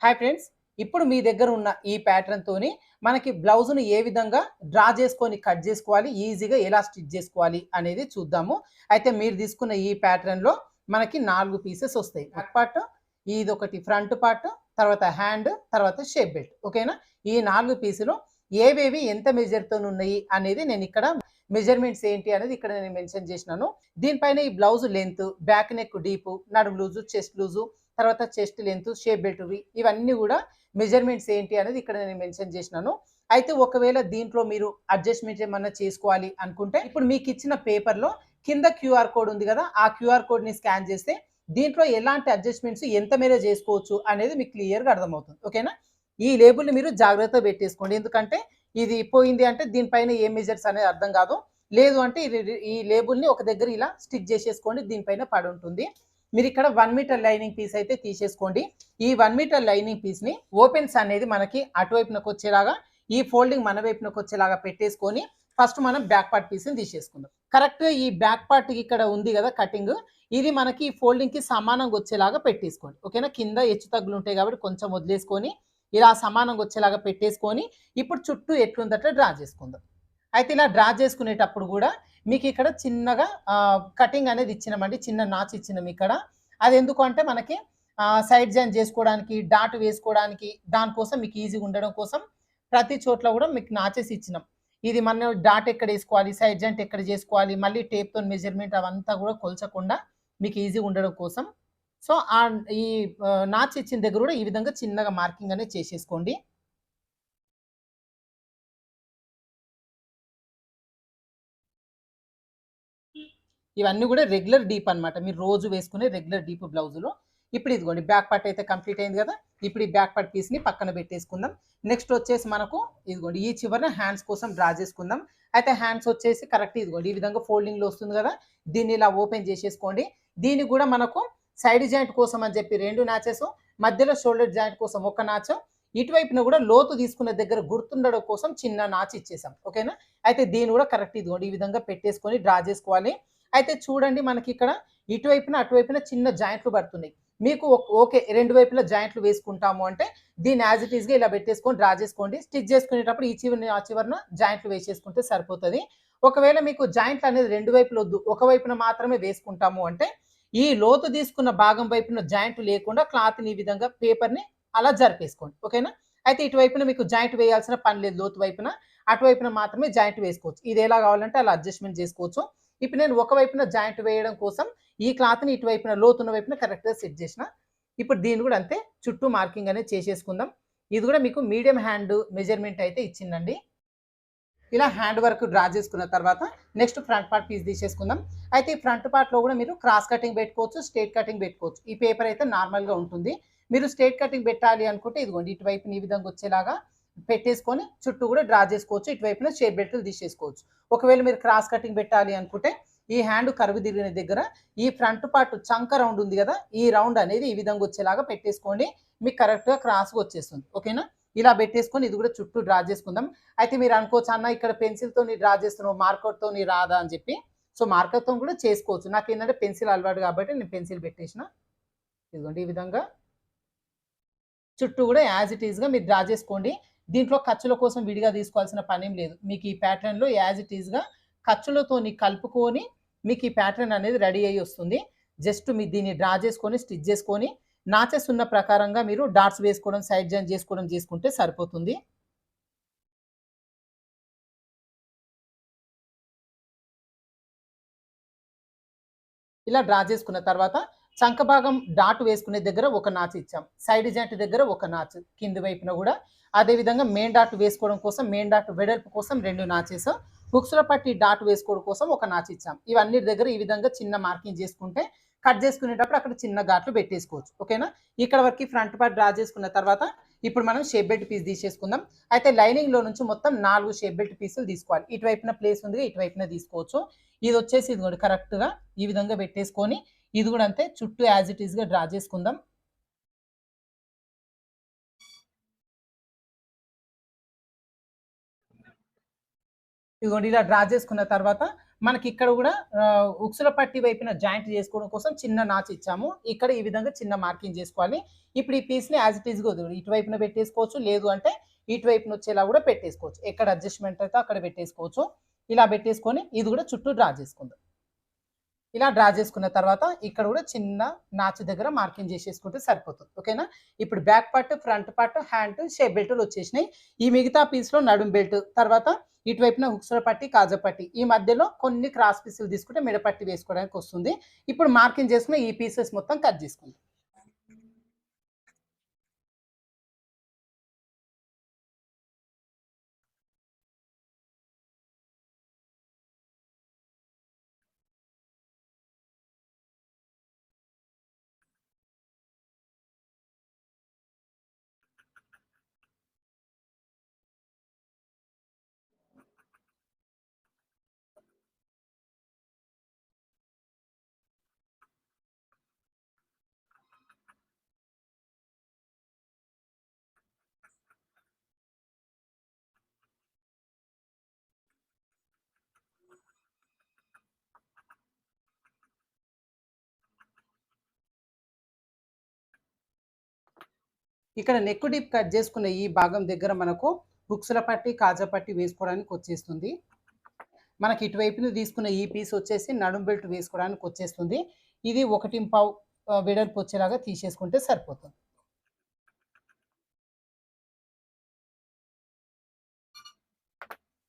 Hi friends, ఇప్పుడు మీ దగ్గర ఉన్న ఈ ప్యాటర్న్‌తోని మనకి బ్లౌజ్‌ని ఏ విధంగా డ్రా చేసుకొని కట్ చేసుకోవాలి, ఈజీగా ఎలా స్టిచ్ చేసుకోవాలి అనేది చూద్దాము. అయితే మీరు తీసుకున్న ఈ ప్యాటర్న్‌లో మనకి 4 పీసెస్ వస్తాయి. బ్యాక్ పార్ట్, ఇదొకటి ఫ్రంట్ పార్ట్, తర్వాత హ్యాండ్, తర్వాత షేప్ బెల్ట్. ఓకేనా? ఈ 4 పీసులు ఏవేవి ఎంత మెజర్‌తోని ఉన్నాయి అనేది నేనిక్కడ మెజర్‌మెంట్స్ ఏంటి అనేది ఇక్కడ నేను మెన్షన్ చేసినాను. దీనిపైన ఈ blouse length, back neck deep, నడుము లూజు, చెస్ట్ లూజు, తర్వాత చెస్ట్ లెంత్, షేప్ బెల్ట్‌వి ఇవన్నీ గూడా మెజర్‌మెంట్స్ ఏంటి అనేది ఇక్కడ నేను మెన్షన్ చేసినాను. అయితే ఒకవేళ దీంట్లో మీరు అడ్జస్ట్‌మెంట్ ఏమన్నా చేసుకోవాలి అనుకుంటే, ఇప్పుడు మీకిచ్చిన పేపర్‌లో కింద క్యూఆర్ కోడ్ ఉంది గదా! ఆ క్యూఆర్ కోడ్‌ని స్కాన్ చేస్తే దీంట్లో ఎలాంటి అడ్జస్ట్‌మెంట్స్ ఎంత మేర చేసుకోవచ్చు అనేది మీకు క్లియర్‌గా అర్థమవుతుంది. ఓకేనా? ఈ లేబుల్‌ని మీరు జాగ్రత్తగా పెట్టేసుకోండి. ఎందుకంటే ఇది పోయింది అంటే దీనిపైన ఏ మెజర్స్ అనేది అర్థం కాదు. లేదు అంటే ఈ లేబుల్‌ని ఒక దగ్గర ఇలా స్టిక్ చేసేసుకోండి. దీనిపైన పడుంటుంది. మీరిక్కడ 1 మీటర్ లైనింగ్ పీస్ అయితే తీసేసుకోండి. ఈ 1 మీటర్ లైనింగ్ పీస్‌ని ఓపెన్స్ అనేది మనకి అటువైపునకొచ్చేలాగా, ఈ ఫోల్డింగ్ మన వైపునకొచ్చేలాగా పెట్టేసుకొని ఫస్ట్ మనం బ్యాక్ పార్ట్ పీస్‌ని తీసేసుకుందాం. కరెక్ట్‌గా ఈ బ్యాక్ పార్ట్ ఇక్కడ ఉంది గదా కటింగ్, ఇది మనకి ఫోల్డింగ్‌కి సమానంగా వచ్చేలాగా పెట్టేసుకోండి. ఓకేనా? కింద హెచ్చు తగ్గులు ఉంటాయి కాబట్టి కొంచెం వదిలేసుకొని ఇలా సమానంగా వచ్చేలాగా పెట్టేసుకొని ఇప్పుడు చుట్టూ ఎట్లుందట్లా డ్రా చేసుకుందాం. అయితే ఇలా డ్రా చేసుకునేటప్పుడు గూడా మీకిక్కడ చిన్నగా కటింగ్ అనేది ఇచ్చినామండి. చిన్న నాచ్ ఇచ్చినాం ఇక్కడ. అదెందుకు అంటే మనకి సైడ్ జాయిన్ జేసుకోవడానికి, డాట్ వేసుకోవడానికి, దానికోసం మీకు ఈజీగా ఉండడం కోసం ప్రతి చోట్ల గూడా మీకు నాచెస్ ఇచ్చినాం. ఇది మనం డాట్ ఎక్కడేసుకోవాలి, సైడ్ జాయింట్ ఎక్కడ జేసుకోవాలి, మళ్ళీ టేప్‌తోని మెజర్‌మెంట్ అవంతా గూడా కొలచకుండా మీకు ఈజీగా ఉండడం కోసం. సో, ఈ నాచ్ ఇచ్చిన దగ్గర గూడా ఈ విధంగా చిన్నగా మార్కింగ్ అనేది చేసేసుకోండి. ఇవన్నీ గూడా రెగ్యులర్ డీప్ అనమాట. మీరు రోజు వేసుకునే రెగ్యులర్ డీప్ బ్లౌజులు. ఇప్పుడు ఇదిగోండి బ్యాక్ పార్ట్ అయితే కంప్లీట్ అయింది గదా! ఇప్పుడు ఈ బ్యాక్ పార్ట్ పీస్‌ని పక్కన పెట్టేసుకుందాం. నెక్స్ట్ వచ్చేసి మనకు ఇదిగోండి ఈ చివరన హ్యాండ్స్ కోసం డ్రా చేసుకుందాం. అయితే హ్యాండ్స్ వచ్చేసి కరెక్ట్ ఇదిగోండి ఈ విధంగా ఫోల్డింగ్‌లో వస్తుంది గదా! దీన్ని ఇలా ఓపెన్ చేసేసుకోండి. దీనికి గూడా మనకు సైడ్ జాయింట్ కోసం అని చెప్పి 2 నాచెస్, మధ్యలో షోల్డర్ జాయింట్ కోసం ఒక నాచు, ఇటువైపున గూడా లోతు తీసుకున్న దగ్గర గుర్తుండడం కోసం చిన్న నాచ్ ఇచ్చేసాం. ఓకేనా? అయితే దీన్ని గూడా కరెక్ట్ ఇదిగోండి ఈ విధంగా పెట్టేసుకొని డ్రా చేసుకోవాలి. అయితే చూడండి మనకిక్కడ ఇటువైపున, అటువైపున చిన్న జాయింట్లు పడుతున్నాయి. మీకు ఓకే. 2 వైపులా జాయింట్లు వేసుకుంటాము అంటే దీన్ని యాజ్ ఇట్ ఈస్‌గా ఇలా పెట్టేసుకొని డ్రా చేసుకోండి. స్టిచ్ చేసుకునేటప్పుడు ఈ చివరన, ఆ చివరన జాయింట్లు వేసేసుకుంటే సరిపోతది. ఒకవేళ మీకు జాయింట్లు అనేది 2 వైపులొద్దు, ఒక వైపున మాత్రమే వేసుకుంటాము అంటే ఈ లోతు తీసుకున్న భాగం వైపున జాయింట్ లేకుండా క్లాత్‌ని ఈ విధంగా పేపర్‌ని అలా జరిపేసుకోండి. ఓకేనా? అయితే ఇటువైపున మీకు జాయింట్ వేయాల్సిన పని లేదు లోతు వైపున. అటువైపున మాత్రమే జాయింట్ వేసుకోవచ్చు. ఇది ఎలా కావాలంటే అలా అడ్జస్ట్‌మెంట్ చేసుకోవచ్చు. ఇప్పుడు నేను ఒక వైపున జాయింట్ వేయడం కోసం ఈ క్లాత్‌ని ఇటువైపున లోతున్న వైపున కరెక్ట్‌గా సెట్ చేసిన. ఇప్పుడు దీన్ని కూడా అంతే చుట్టూ మార్కింగ్ అనేది చేసేసుకుందాం. ఇది కూడా మీకు మీడియం హ్యాండ్ మెజర్‌మెంట్ అయితే ఇచ్చిందండి. ఇలా హ్యాండ్ వర్క్ డ్రా చేసుకున్న తర్వాత నెక్స్ట్ ఫ్రంట్ పార్ట్ పీస్ తీసేసుకుందాం. అయితే ఈ ఫ్రంట్ పార్ట్‌లో కూడా మీరు క్రాస్ కటింగ్ పెట్టుకోవచ్చు, స్ట్రెయిట్ కటింగ్ పెట్టుకోవచ్చు. ఈ పేపర్ అయితే నార్మల్‌గా ఉంటుంది. మీరు స్ట్రెయిట్ కటింగ్ పెట్టాలి అనుకుంటే ఇదిగోండి ఇటువైపున ఈ విధంగా వచ్చేలాగా పెట్టేసుకొని చుట్టూ కూడా డ్రా చేసుకోవచ్చు. ఇటువైపున షేప్ బెల్టులు తీసేసుకోవచ్చు. ఒకవేళ మీరు క్రాస్ కటింగ్ పెట్టాలి అనుకుంటే ఈ హ్యాండ్ కర్వ్ తిరిగిన దగ్గర ఈ ఫ్రంట్ పార్ట్ చంక రౌండ్ ఉంది కదా! ఈ రౌండ్ అనేది ఈ విధంగా వచ్చేలాగా పెట్టేసుకోండి. మీకు కరెక్ట్‌గా క్రాస్‌గా వచ్చేస్తుంది. ఓకేనా? ఇలా పెట్టేసుకొని ఇది కూడా చుట్టూ డ్రా చేసుకుందాం. అయితే మీరు అనుకోవచ్చు అన్న ఇక్కడ పెన్సిల్‌తోని డ్రా చేస్తున్నావు మార్కర్‌తోని రాదా అని చెప్పి. సో, మార్కర్‌తోని కూడా చేసుకోవచ్చు. నాకేందంటే పెన్సిల్ అలవాటు కాబట్టి నేను పెన్సిల్ పెట్టేసిన. ఇదిగోండి ఈ విధంగా చుట్టూ కూడా యాజ్ ఇట్ ఈస్‌గా మీరు డ్రా చేసుకోండి. దీంట్లో ఖర్చుల కోసం విడిగా తీసుకోవాల్సిన పనేం లేదు. మీకు ఈ ప్యాటర్న్‌లో యాజ్ ఇట్ ఈస్‌గా ఖర్చులతోని కలుపుకొని మీకు ఈ ప్యాటర్న్ అనేది రెడీ అయ్యి వస్తుంది. జస్ట్ మీరు దీన్ని డ్రా చేసుకొని, స్టిచ్ చేసుకొని, నాచెస్ ఉన్న ప్రకారంగా మీరు డాట్స్ వేసుకోవడం, సైడ్ జాయిన్ చేసుకోవడం చేసుకుంటే సరిపోతుంది. ఇలా డ్రా చేసుకున్న తర్వాత చంక భాగం డాట్ వేసుకునే దగ్గర ఒక నాచ్ ఇచ్చాం. సైడ్ జాయింట్ దగ్గర ఒక నాచ్. కింది వైపున గూడా. అదే విధంగా మెయిన్ డాట్ వేసుకోవడం కోసం మెయిన్ డాట్ వెడల్పు కోసం 2 నాచెస్. హుక్స్‌ల పట్టి డాట్ వేసుకోవడం కోసం ఒక నాచ్ ఇచ్చాం. ఇవన్నిటి దగ్గర ఈ విధంగా చిన్న మార్కింగ్ చేసుకుంటే కట్ చేసుకునేటప్పుడు అక్కడ చిన్న ఘాట్లు పెట్టేసుకోవచ్చు. ఓకేనా? ఇక్కడ వరకి ఫ్రంట్ పార్ట్ డ్రా చేసుకున్న తర్వాత ఇప్పుడు మనం షేప్ బెల్ట్ పీస్ తీసేసుకుందాం. అయితే లైనింగ్‌లో నుంచి మొత్తం 4 షేప్ బెల్ట్ పీసులు తీసుకోవాలి. ఇటువైపున ప్లేస్ ఉంది. ఇటువైపున తీసుకోవచ్చు. ఇదొచ్చేసి ఇదిగోండి కరెక్ట్‌గా ఈ విధంగా పెట్టేసుకొని ఇది కూడా అంతే చుట్టూ యాజ్ ఇట్ ఈస్‌గా డ్రా చేసుకుందాం. ఇదిగోండి ఇలా డ్రా చేసుకున్న తర్వాత మనకి ఇక్కడ కూడా ఉక్సుల పట్టి వైపున జాయింట్ చేసుకోవడం కోసం చిన్న నాచ్ ఇచ్చాము. ఇక్కడ ఈ విధంగా చిన్న మార్కింగ్ చేసుకోవాలి. ఇప్పుడు ఈ పీస్ని యాజ్ ఇట్ ఈస్గా ఇటువైపున పెట్టేసుకోవచ్చు, లేదు అంటే ఇటువైపున వచ్చేలా కూడా పెట్టేసుకోవచ్చు. ఎక్కడ అడ్జస్ట్మెంట్ అయితే అక్కడ పెట్టేసుకోవచ్చు. ఇలా పెట్టేసుకొని ఇది కూడా చుట్టూ డ్రా చేసుకుందాం. ఇలా డ్రా చేసుకున్న తర్వాత ఇక్కడ కూడా చిన్న నాచు దగ్గర మార్కింగ్ చేసేసుకుంటే సరిపోతుంది. ఓకేనా? ఇప్పుడు back part, front part, hand, shape బెల్ట్లు వచ్చేసినాయి. ఈ మిగతా పీస్లో నడుం బెల్ట్, తర్వాత ఇటువైపున హుక్స్ల పట్టి, కాజా పట్టి, ఈ మధ్యలో కొన్ని క్రాస్ పీసులు తీసుకుంటే మిడపట్టి వేసుకోవడానికి వస్తుంది. ఇప్పుడు మార్కింగ్ చేసుకున్న ఈ పీసెస్ మొత్తం కట్ చేసుకుందాం. ఇక్కడ నెక్ డీప్ కట్ చేసుకున్న ఈ భాగం దగ్గర మనకు హుక్స్ల పట్టి, కాజా పట్టి వేసుకోవడానికి వచ్చేస్తుంది. మనకి ఇటువైపున తీసుకున్న ఈ పీస్ వచ్చేసి నడుం బెల్ట్ వేసుకోవడానికి వచ్చేస్తుంది. ఇది 1.5 వెడల్పు వచ్చేలాగా తీసేసుకుంటే సరిపోతుంది.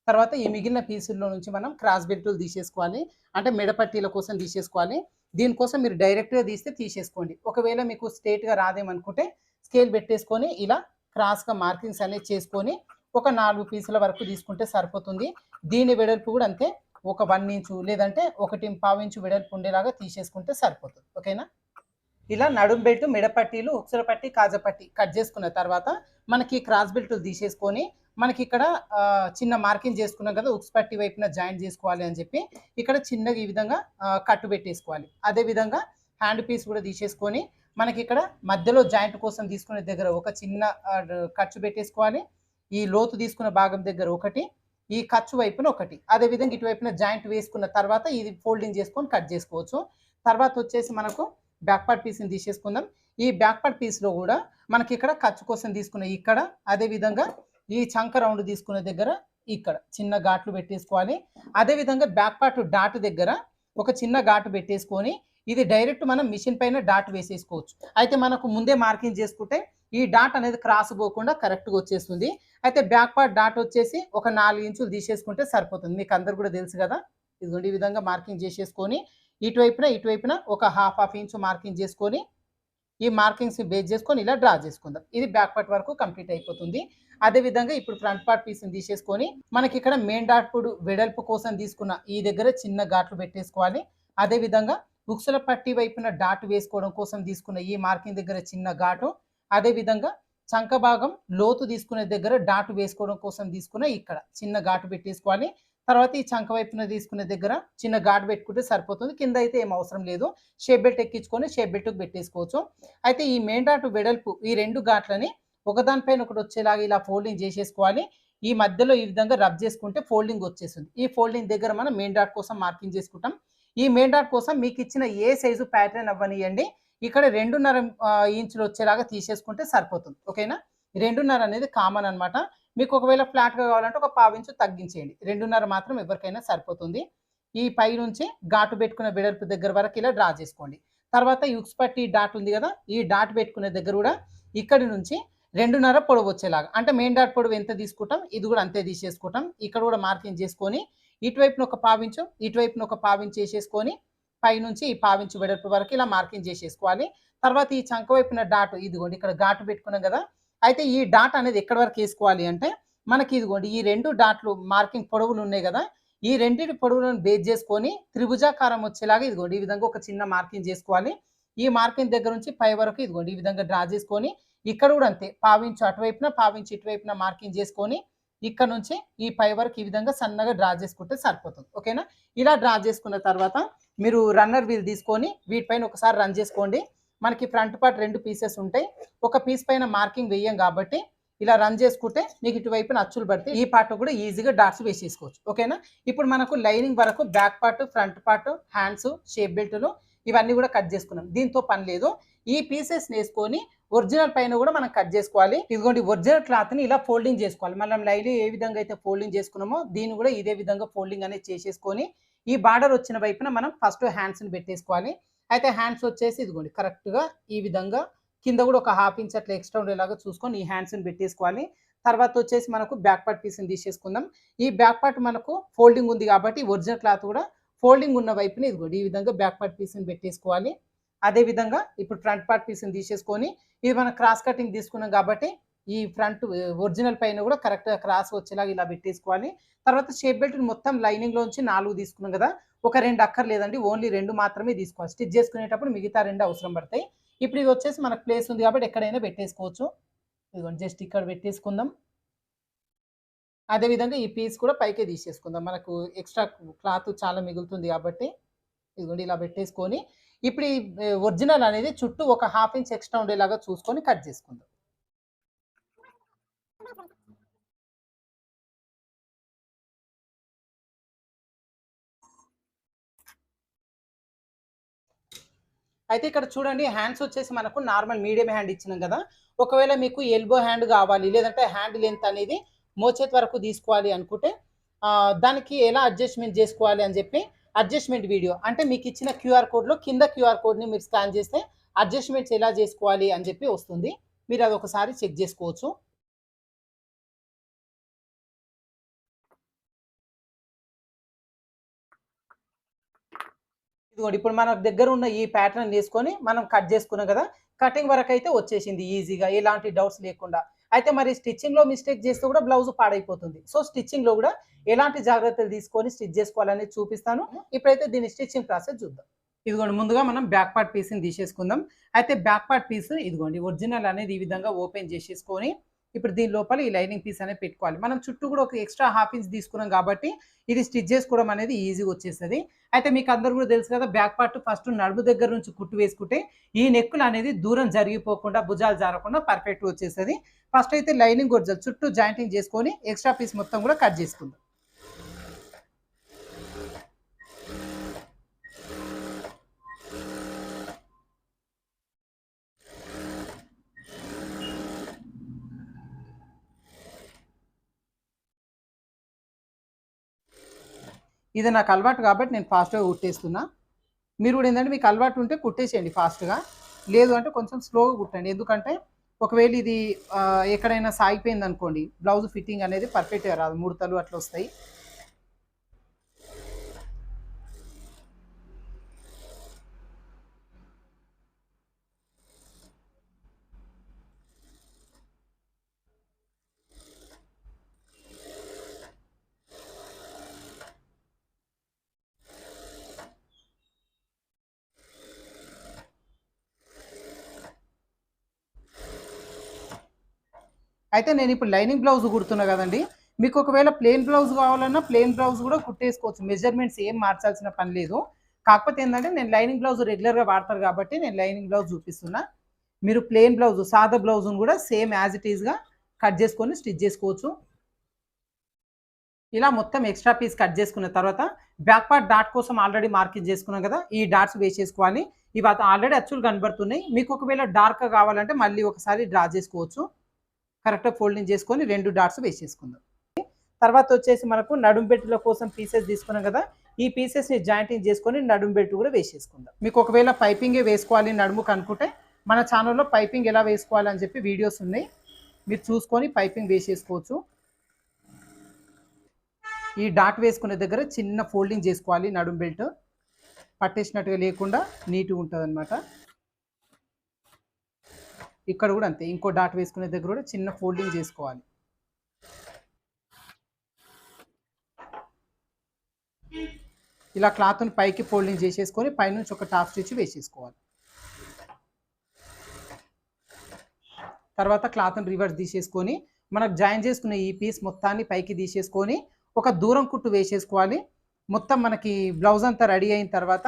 తర్వాత ఈ మిగిలిన పీసుల్లో నుంచి మనం క్రాస్ బెల్ట్లు తీసేసుకోవాలి. అంటే మెడపట్టీల కోసం తీసేసుకోవాలి. దీనికోసం మీరు డైరెక్ట్గా తీస్తే తీసేసుకోండి. ఒకవేళ మీకు స్ట్రేట్గా రాదేమనుకుంటే స్కేల్ పెట్టేసుకొని ఇలా క్రాస్గా మార్కింగ్స్ అనేది చేసుకొని ఒక 4 పీసుల వరకు తీసుకుంటే సరిపోతుంది. దీని వెడల్పు కూడా అంతే, ఒక 1 ఇంచు లేదంటే 1.5 ఇంచు వెడల్పు ఉండేలాగా తీసేసుకుంటే సరిపోతుంది. ఓకేనా? ఇలా నడుం బెల్ట్, మెడపట్టీలు, ఉక్సుల పట్టి, కాజా పట్టి కట్ చేసుకున్న తర్వాత మనకి క్రాస్ బెల్ట్లు తీసేసుకొని మనకి ఇక్కడ చిన్న మార్కింగ్ చేసుకున్నాం కదా, ఉక్స్ పట్టి వైపున జాయింట్ చేసుకోవాలి అని చెప్పి ఇక్కడ చిన్నగా ఈ విధంగా కట్టు పెట్టేసుకోవాలి. అదేవిధంగా హ్యాండ్ పీస్ కూడా తీసేసుకొని మనకి ఇక్కడ మధ్యలో జాయింట్ కోసం తీసుకునే దగ్గర ఒక చిన్న ఖర్చు పెట్టేసుకోవాలి. ఈ లోతు తీసుకున్న భాగం దగ్గర ఒకటి, ఈ ఖర్చు వైపున ఒకటి, అదేవిధంగా ఇటువైపున జాయింట్ వేసుకున్న తర్వాత ఇది ఫోల్డింగ్ చేసుకొని కట్ చేసుకోవచ్చు. తర్వాత వచ్చేసి మనకు బ్యాక్ పార్ట్ పీస్ని తీసేసుకుందాం. ఈ బ్యాక్ పార్ట్ పీస్లో కూడా మనకి ఇక్కడ ఖర్చు కోసం తీసుకున్న ఇక్కడ, అదేవిధంగా ఈ చంక రౌండ్ తీసుకునే దగ్గర ఇక్కడ చిన్న ఘాట్లు పెట్టేసుకోవాలి. అదేవిధంగా బ్యాక్ పార్ట్ డాట్ దగ్గర ఒక చిన్న ఘాటు పెట్టేసుకొని ఇది డైరెక్ట్ మనం మిషన్ పైన డాట్ వేసేసుకోవచ్చు. అయితే మనకు ముందే మార్కింగ్ చేసుకుంటే ఈ డాట్ అనేది క్రాస్ పోకుండా కరెక్ట్గా వచ్చేస్తుంది. అయితే బ్యాక్ పార్ట్ డాట్ వచ్చేసి ఒక 4 ఇంచులు తీసేసుకుంటే సరిపోతుంది. మీకు అందరు కూడా తెలుసు కదా. ఇదిగోండి ఈ విధంగా మార్కింగ్ చేసేసుకొని ఇటువైపున ఒక హాఫ్ ఇంచు మార్కింగ్ చేసుకొని ఈ మార్కింగ్స్ బేస్ చేసుకొని ఇలా డ్రా చేసుకుందాం. ఇది బ్యాక్ పార్ట్ వరకు కంప్లీట్ అయిపోతుంది. అదేవిధంగా ఇప్పుడు ఫ్రంట్ పార్ట్ పీస్ని తీసేసుకొని మనకి ఇక్కడ మెయిన్ డాట్ వెడల్పు కోసం తీసుకున్న ఈ దగ్గర చిన్న ఘాట్లు పెట్టేసుకోవాలి. అదేవిధంగా ఉక్సుల పట్టి వైపున డాట్ వేసుకోవడం కోసం తీసుకున్న ఈ మార్కింగ్ దగ్గర చిన్న ఘాటు, అదేవిధంగా చంక భాగం లోతు తీసుకునే దగ్గర డాట్ వేసుకోవడం కోసం తీసుకున్న ఇక్కడ చిన్న ఘాటు పెట్టేసుకోవాలి. తర్వాత ఈ చంక వైపున తీసుకునే దగ్గర చిన్న ఘాటు పెట్టుకుంటే సరిపోతుంది. కింద అయితే ఏం అవసరం లేదు. షేప్ బెల్ట్ ఎక్కించుకొని షేప్ బెల్ట్కి పెట్టేసుకోవచ్చు. అయితే ఈ మెయిన్ డాట్ వెడల్పు ఈ 2 ఘాట్లని ఒకదానిపైన ఒకటి వచ్చేలాగా ఇలా ఫోల్డింగ్ చేసేసుకోవాలి. ఈ మధ్యలో ఈ విధంగా రబ్ చేసుకుంటే ఫోల్డింగ్ వచ్చేస్తుంది. ఈ ఫోల్డింగ్ దగ్గర మనం మెయిన్ డాట్ కోసం మార్కింగ్ చేసుకుంటాం. ఈ మెయిన్ డాట్ కోసం మీకు ఇచ్చిన ఏ సైజు ప్యాటర్న్ అవ్వనియండి, ఇక్కడ 2.5 ఇంచులు వచ్చేలాగా తీసేసుకుంటే సరిపోతుంది. ఓకేనా? 2.5 అనేది కామన్ అనమాట. మీకు ఒకవేళ ఫ్లాట్గా కావాలంటే ఒక 1/4 ఇంచు తగ్గించేయండి. 2.5 మాత్రం ఎవరికైనా సరిపోతుంది. ఈ పై నుంచి ఘాటు పెట్టుకున్న వెడల్పు దగ్గర వరకు ఇలా డ్రా చేసుకోండి. తర్వాత ఈ ఉక్స్ పట్టి డాట్ ఉంది కదా, ఈ డాట్ పెట్టుకునే దగ్గర కూడా ఇక్కడి నుంచి 2.5 పొడవు వచ్చేలాగా, అంటే మెయిన్ డాట్ పొడవు ఎంత తీసుకుంటాం ఇది కూడా అంతే తీసేసుకుంటాం. ఇక్కడ కూడా మార్కింగ్ చేసుకొని ఇటువైపున ఒక 1/4 ఇంచు, ఇటువైపున ఒక 1/4 ఇంచు చేసేసుకొని పైనుంచి ఈ 1/4 ఇంచు వెడల్పు వరకు ఇలా మార్కింగ్ చేసేసుకోవాలి. తర్వాత ఈ చంక వైపున డాట్ ఇదిగోండి ఇక్కడ ఘాటు పెట్టుకున్నాం కదా, అయితే ఈ డాట్ అనేది ఎక్కడి వరకు వేసుకోవాలి అంటే మనకి ఇదిగోండి ఈ 2 డాట్లు మార్కింగ్ పొడవులు ఉన్నాయి కదా, ఈ రెండింటి పొడవులను బేస్ చేసుకొని త్రిభుజాకారం వచ్చేలాగా ఇదిగోండి ఈ విధంగా ఒక చిన్న మార్కింగ్ చేసుకోవాలి. ఈ మార్కింగ్ దగ్గర నుంచి పై వరకు ఇదిగోండి ఈ విధంగా డ్రా చేసుకొని ఇక్కడ కూడా అంతే 1/4 ఇంచు అటువైపున 1/4 ఇంచు ఇటువైపున మార్కింగ్ చేసుకొని ఇక్కడ నుంచి ఈ పై వరకు ఈ విధంగా సన్నగా డ్రా చేసుకుంటే సరిపోతుంది. ఓకేనా? ఇలా డ్రా చేసుకున్న తర్వాత మీరు రన్నర్ వీల్ తీసుకొని వీటిపైన ఒకసారి రన్ చేసుకోండి. మనకి ఫ్రంట్ పార్ట్ 2 పీసెస్ ఉంటాయి. ఒక పీస్ పైన మార్కింగ్ వేయం కాబట్టి ఇలా రన్ చేసుకుంటే మీకు ఇటువైపున అచ్చులు పడితే ఈ పార్ట్ కూడా ఈజీగా డాట్స్ వేసేసుకోవచ్చు. ఓకేనా? ఇప్పుడు మనకు లైనింగ్ వరకు back part, front part, hands, shape బెల్టులు ఇవన్నీ కూడా కట్ చేసుకున్నాం. దీంతో పని లేదు. ఈ పీసెస్ వేసుకొని ఒరిజినల్ పైన కూడా మనం కట్ చేసుకోవాలి. ఇదిగోండి ఒరిజినల్ క్లాత్ని ఇలా ఫోల్డింగ్ చేసుకోవాలి. మనం లైన్ ఏ విధంగా అయితే ఫోల్డింగ్ చేసుకున్నామో దీన్ని కూడా ఇదే విధంగా ఫోల్డింగ్ అనేది చేసేసుకొని ఈ బార్డర్ వచ్చిన వైపున మనం ఫస్ట్ హ్యాండ్స్ని పెట్టేసుకోవాలి. అయితే హ్యాండ్స్ వచ్చేసి ఇదిగోండి కరెక్ట్గా ఈ విధంగా కింద కూడా ఒక హాఫ్ ఇంచ్ అట్లా ఎక్స్ట్రా ఉండేలాగా చూసుకొని ఈ హ్యాండ్స్ని పెట్టేసుకోవాలి. తర్వాత వచ్చేసి మనకు బ్యాక్ పార్ట్ పీస్ని తీసేసుకుందాం. ఈ బ్యాక్ పార్ట్ మనకు ఫోల్డింగ్ ఉంది కాబట్టి ఒరిజినల్ క్లాత్ కూడా ఫోల్డింగ్ ఉన్న వైపున ఇదిగోండి ఈ విధంగా బ్యాక్ పార్ట్ పీస్ని పెట్టేసుకోవాలి. అదేవిధంగా ఇప్పుడు ఫ్రంట్ పార్ట్ పీస్ని తీసేసుకొని ఇది మనం క్రాస్ కటింగ్ తీసుకున్నాం కాబట్టి ఈ ఫ్రంట్ ఒరిజినల్ పైన కూడా కరెక్ట్గా క్రాస్ వచ్చేలాగా ఇలా పెట్టేసుకోవాలి. తర్వాత షేప్ బెల్ట్ మొత్తం లైనింగ్లోంచి 4 తీసుకున్నాం కదా, ఒక 2 అక్కర్లేదండి, ఓన్లీ 2 మాత్రమే తీసుకోవాలి. స్టిచ్ చేసుకునేటప్పుడు మిగతా 2 అవసరం పడతాయి. ఇప్పుడు ఇది వచ్చేసి మనకు ప్లేస్ ఉంది కాబట్టి ఎక్కడైనా పెట్టేసుకోవచ్చు. ఇదిగోండి జస్ట్ ఇక్కడ పెట్టేసుకుందాం. అదేవిధంగా ఈ పీస్ కూడా పైకే తీసేసుకుందాం. మనకు ఎక్స్ట్రా క్లాత్ చాలా మిగులుతుంది కాబట్టి ఇదిగోండి ఇలా పెట్టేసుకొని ఇప్పుడు ఈ ఒరిజినల్ అనేది చుట్టూ ఒక హాఫ్ ఇంచ్ ఎక్స్ట్రా ఉండేలాగా చూసుకొని కట్ చేసుకుందాం. అయితే ఇక్కడ చూడండి హ్యాండ్స్ వచ్చేసి మనకు నార్మల్ మీడియం హ్యాండ్ ఇచ్చినాం కదా. ఒకవేళ మీకు ఎల్బో హ్యాండ్ కావాలి లేదంటే హ్యాండ్ లెంత్ అనేది మోచేతి వరకు తీసుకోవాలి అనుకుంటే దానికి ఎలా అడ్జస్ట్మెంట్ చేసుకోవాలి అని చెప్పి అడ్జస్ట్మెంట్ వీడియో అంటే మీకు ఇచ్చిన క్యూఆర్ కోడ్లో కింద క్యూఆర్ కోడ్ని మీరు స్కాన్ చేస్తే అడ్జస్ట్మెంట్స్ ఎలా చేసుకోవాలి అని చెప్పి వస్తుంది. మీరు అది ఒకసారి చెక్ చేసుకోవచ్చు. ఇదిగోండి ఇప్పుడు మన దగ్గర ఉన్న ఈ ప్యాటర్న్ తీసుకొని మనం కట్ చేసుకున్నాం కదా, కటింగ్ వరకు అయితే వచ్చేసింది ఈజీగా, ఎలాంటి డౌట్స్ లేకుండా. అయితే మరి స్టిచ్చింగ్లో మిస్టేక్ చేస్తే కూడా బ్లౌజ్ పాడైపోతుంది. సో స్టిచ్చింగ్లో కూడా ఎలాంటి జాగ్రత్తలు తీసుకొని స్టిచ్ చేసుకోవాలనేది చూపిస్తాను. ఇప్పుడైతే దీని స్టిచ్చింగ్ ప్రాసెస్ చూద్దాం. ఇదిగోండి ముందుగా మనం బ్యాక్ పార్ట్ పీస్ని తీసేసుకుందాం. అయితే బ్యాక్ పార్ట్ పీస్ ఇదిగోండి ఒరిజినల్ అనేది ఈ విధంగా ఓపెన్ చేసేసుకొని ఇప్పుడు దీని లోపల ఈ లైనింగ్ పీస్ అనేది పెట్టుకోవాలి. మనం చుట్టూ కూడా ఒక ఎక్స్ట్రా హాఫ్ ఇంచ్ తీసుకున్నాం కాబట్టి ఇది స్టిచ్ చేసుకోవడం అనేది ఈజీగా వచ్చేస్తుంది. అయితే మీకు అందరూ కూడా తెలుసు కదా, బ్యాక్ పార్ట్ ఫస్ట్ నడుము దగ్గర నుంచి కుట్టు వేసుకుంటే ఈ నెక్కులు అనేది దూరం జరిగిపోకుండా భుజాలు జారకుండా పర్ఫెక్ట్గా వచ్చేస్తుంది. ఫస్ట్ అయితే లైనింగ్ ఒరిజినల్ చుట్టూ జాయింటింగ్ చేసుకొని ఎక్స్ట్రా పీస్ మొత్తం కూడా కట్ చేసుకుందాం. ఇది నాకు అలవాటు కాబట్టి నేను ఫాస్ట్గా కుట్టేస్తున్నా. మీరు కూడా ఏంటంటే మీకు అలవాటు ఉంటే కుట్టేసేయండి ఫాస్ట్గా, లేదు అంటే కొంచెం స్లోగా కుట్టండి. ఎందుకంటే ఒకవేళ ఇది ఎక్కడైనా సాగిపోయింది అనుకోండి బ్లౌజ్ ఫిట్టింగ్ అనేది పర్ఫెక్ట్గా రాదు, ముడతలు అట్లా వస్తాయి. అయితే నేను ఇప్పుడు లైనింగ్ బ్లౌజ్ కుడుతున్నా కదండి, మీకు ఒకవేళ ప్లెయిన్ బ్లౌజ్ కావాలన్నా ప్లెయిన్ బ్లౌజ్ కూడా కుట్టేసుకోవచ్చు. మెజర్మెంట్స్ ఏం మార్చాల్సిన పని లేదు. కాకపోతే ఏంటంటే నేను లైనింగ్ బ్లౌజ్ రెగ్యులర్గా వాడతారు కాబట్టి నేను లైనింగ్ బ్లౌజ్ చూపిస్తున్నా. మీరు ప్లెయిన్ బ్లౌజ్ సాదా బ్లౌజ్ను కూడా సేమ్ యాజ్ ఇట్ ఈస్గా కట్ చేసుకొని స్టిచ్ చేసుకోవచ్చు. ఇలా మొత్తం ఎక్స్ట్రా పీస్ కట్ చేసుకున్న తర్వాత బ్యాక్ పార్ట్ డాట్ కోసం ఆల్రెడీ మార్కింగ్ చేసుకున్నాం కదా, ఈ డాట్స్ వేసేసుకోవాలి. ఇవి ఆల్రెడీ అచ్చులు కనబడుతున్నాయి. మీకు ఒకవేళ డార్క్గా కావాలంటే మళ్ళీ ఒకసారి డ్రా చేసుకోవచ్చు. కరెక్ట్గా ఫోల్డింగ్ చేసుకొని 2 డాట్స్ వేసేసుకుందాం. తర్వాత వచ్చేసి మనకు నడుం బెల్టుల కోసం పీసెస్ తీసుకున్నాం కదా, ఈ పీసెస్ని జాయింటింగ్ చేసుకొని నడుం బెల్ట్ కూడా వేసేసుకుందాం. మీకు ఒకవేళ పైపింగే వేసుకోవాలి నడుముకు అనుకుంటే మన ఛానల్లో పైపింగ్ ఎలా వేసుకోవాలి అని చెప్పి వీడియోస్ ఉన్నాయి, మీరు చూసుకొని పైపింగ్ వేసేసుకోవచ్చు. ఈ డాట్ వేసుకునే దగ్గర చిన్న ఫోల్డింగ్ చేసుకోవాలి. నడుం బెల్ట్ పట్టేసినట్టుగా లేకుండా నీట్గా ఉంటుంది అనమాట. ఇక్కడ కూడా అంతే, ఇంకో డాట్ వేసుకునే దగ్గర కూడా చిన్న ఫోల్డింగ్ చేసుకోవాలి. ఇలా క్లాత్ని పైకి ఫోల్డింగ్ చేసేసుకొని పైనుంచి ఒక టాప్ స్టిచ్ వేసేసుకోవాలి. తర్వాత క్లాత్ని రివర్స్ తీసేసుకొని మనకు జాయిన్ చేసుకున్న ఈ పీస్ మొత్తాన్ని పైకి తీసేసుకొని ఒక దూరం కుట్టు వేసేసుకోవాలి. మొత్తం మనకి బ్లౌజ్ అంతా రెడీ అయిన తర్వాత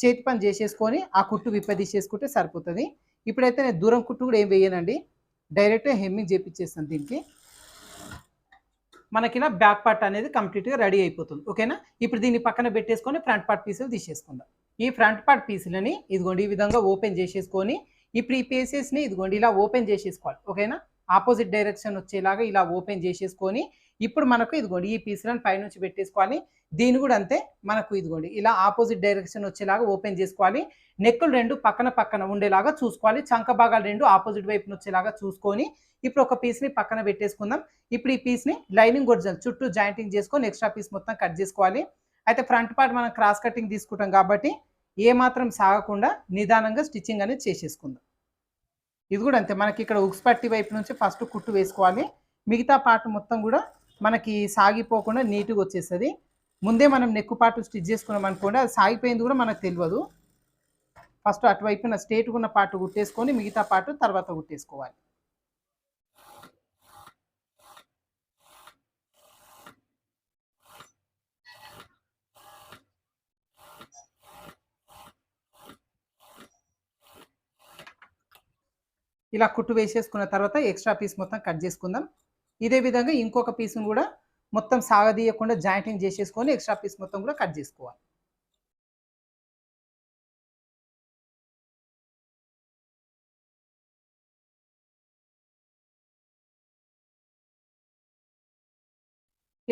చేతి పని చేసేసుకొని ఆ కుట్టు విప్పదీసేసుకుంటే సరిపోతుంది. ఇప్పుడైతే నేను దూరం కుట్టు కూడా ఏం వేయనండి, డైరెక్ట్ హెమ్మింగ్ చేపించేస్తాను దీనికి. మనకి ఇలా బ్యాక్ పార్ట్ అనేది కంప్లీట్గా రెడీ అయిపోతుంది. ఓకేనా. ఇప్పుడు దీన్ని పక్కన పెట్టేసుకొని ఫ్రంట్ పార్ట్ పీసులు తీసేసుకుందాం. ఈ ఫ్రంట్ పార్ట్ పీసులని ఇదిగోండి ఈ విధంగా ఓపెన్ చేసేసుకొని ఇప్పుడు ఈ పీసెస్ని ఇదిగోండి ఇలా ఓపెన్ చేసేసుకోవాలి. ఓకేనా. ఆపోజిట్ డైరెక్షన్ వచ్చేలాగా ఇలా ఓపెన్ చేసేసుకొని ఇప్పుడు మనకు ఇదిగోండి ఈ పీసులను పైనుంచి పెట్టేసుకోవాలి. దీన్ని కూడా అంతే మనకు ఇదిగోండి ఇలా ఆపోజిట్ డైరెక్షన్ వచ్చేలాగా ఓపెన్ చేసుకోవాలి. నెక్కులు రెండు పక్కన పక్కన ఉండేలాగా చూసుకోవాలి. చంక భాగాలు రెండు ఆపోజిట్ వైపున వచ్చేలాగా చూసుకొని ఇప్పుడు ఒక పీస్ని పక్కన పెట్టేసుకుందాం. ఇప్పుడు ఈ పీస్ని లైనింగ్ ఒరిజినల్ చుట్టూ జాయింటింగ్ చేసుకొని ఎక్స్ట్రా పీస్ మొత్తం కట్ చేసుకోవాలి. అయితే ఫ్రంట్ పార్ట్ మనం క్రాస్ కటింగ్ తీసుకుంటాం కాబట్టి ఏ మాత్రం సాగకుండా నిదానంగా స్టిచ్చింగ్ అనేది చేసేసుకుందాం. ఇది కూడా అంతే మనకి ఇక్కడ ఉక్స్ పట్టి వైపు నుంచి ఫస్ట్ కుట్టు వేసుకోవాలి. మిగతా పార్ట్ మొత్తం కూడా మనకి సాగిపోకుండా నీట్గా వచ్చేస్తుంది. ముందే మనం నెక్కు పార్ట్ స్టిచ్ చేసుకున్నాం అనుకోండి అది సాగిపోయింది కూడా మనకు తెలియదు. ఫస్ట్ అటువైపున స్ట్రేట్గా ఉన్న పార్ట్ కుట్టేసుకొని మిగతా పార్ట్ తర్వాత కుట్టేసుకోవాలి. ఇలా కుట్టు వేసేసుకున్న తర్వాత ఎక్స్ట్రా పీస్ మొత్తం కట్ చేసుకుందాం. ఇదే విధంగా ఇంకొక పీస్ను కూడా మొత్తం సాగదీయకుండా జాయింటింగ్ చేసేసుకొని ఎక్స్ట్రా పీస్ మొత్తం కూడా కట్ చేసుకోవాలి.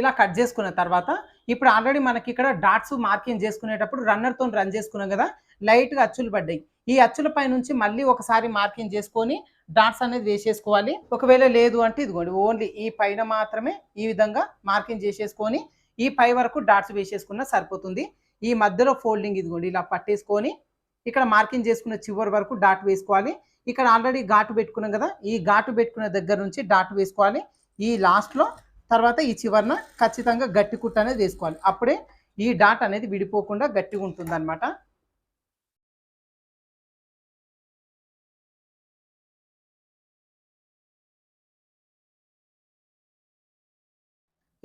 ఇలా కట్ చేసుకున్న తర్వాత ఇప్పుడు ఆల్రెడీ మనకి ఇక్కడ డాట్స్ మార్కింగ్ చేసుకునేటప్పుడు రన్నర్తో రన్ చేసుకున్నాం కదా, లైట్గా అచ్చులు పడ్డాయి. ఈ అచ్చులపై నుంచి మళ్ళీ ఒకసారి మార్కింగ్ చేసుకొని డాట్స్ అనేది వేసేసుకోవాలి. ఒకవేళ లేదు అంటే ఇదిగోండి ఓన్లీ ఈ పైన మాత్రమే ఈ విధంగా మార్కింగ్ చేసేసుకొని ఈ పై వరకు డాట్స్ వేసేసుకున్నా సరిపోతుంది. ఈ మధ్యలో ఫోల్డింగ్ ఇదిగోండి ఇలా పట్టేసుకొని ఇక్కడ మార్కింగ్ చేసుకున్న చివరి వరకు డాట్ వేసుకోవాలి. ఇక్కడ ఆల్రెడీ ఘాటు పెట్టుకున్నాం కదా, ఈ ఘాటు పెట్టుకున్న దగ్గర నుంచి డాట్ వేసుకోవాలి. ఈ లాస్ట్లో తర్వాత ఈ చివరన ఖచ్చితంగా గట్టి కుట్టు అనేది వేసుకోవాలి. అప్పుడే ఈ డాట్ అనేది విడిపోకుండా గట్టిగా ఉంటుంది అనమాట.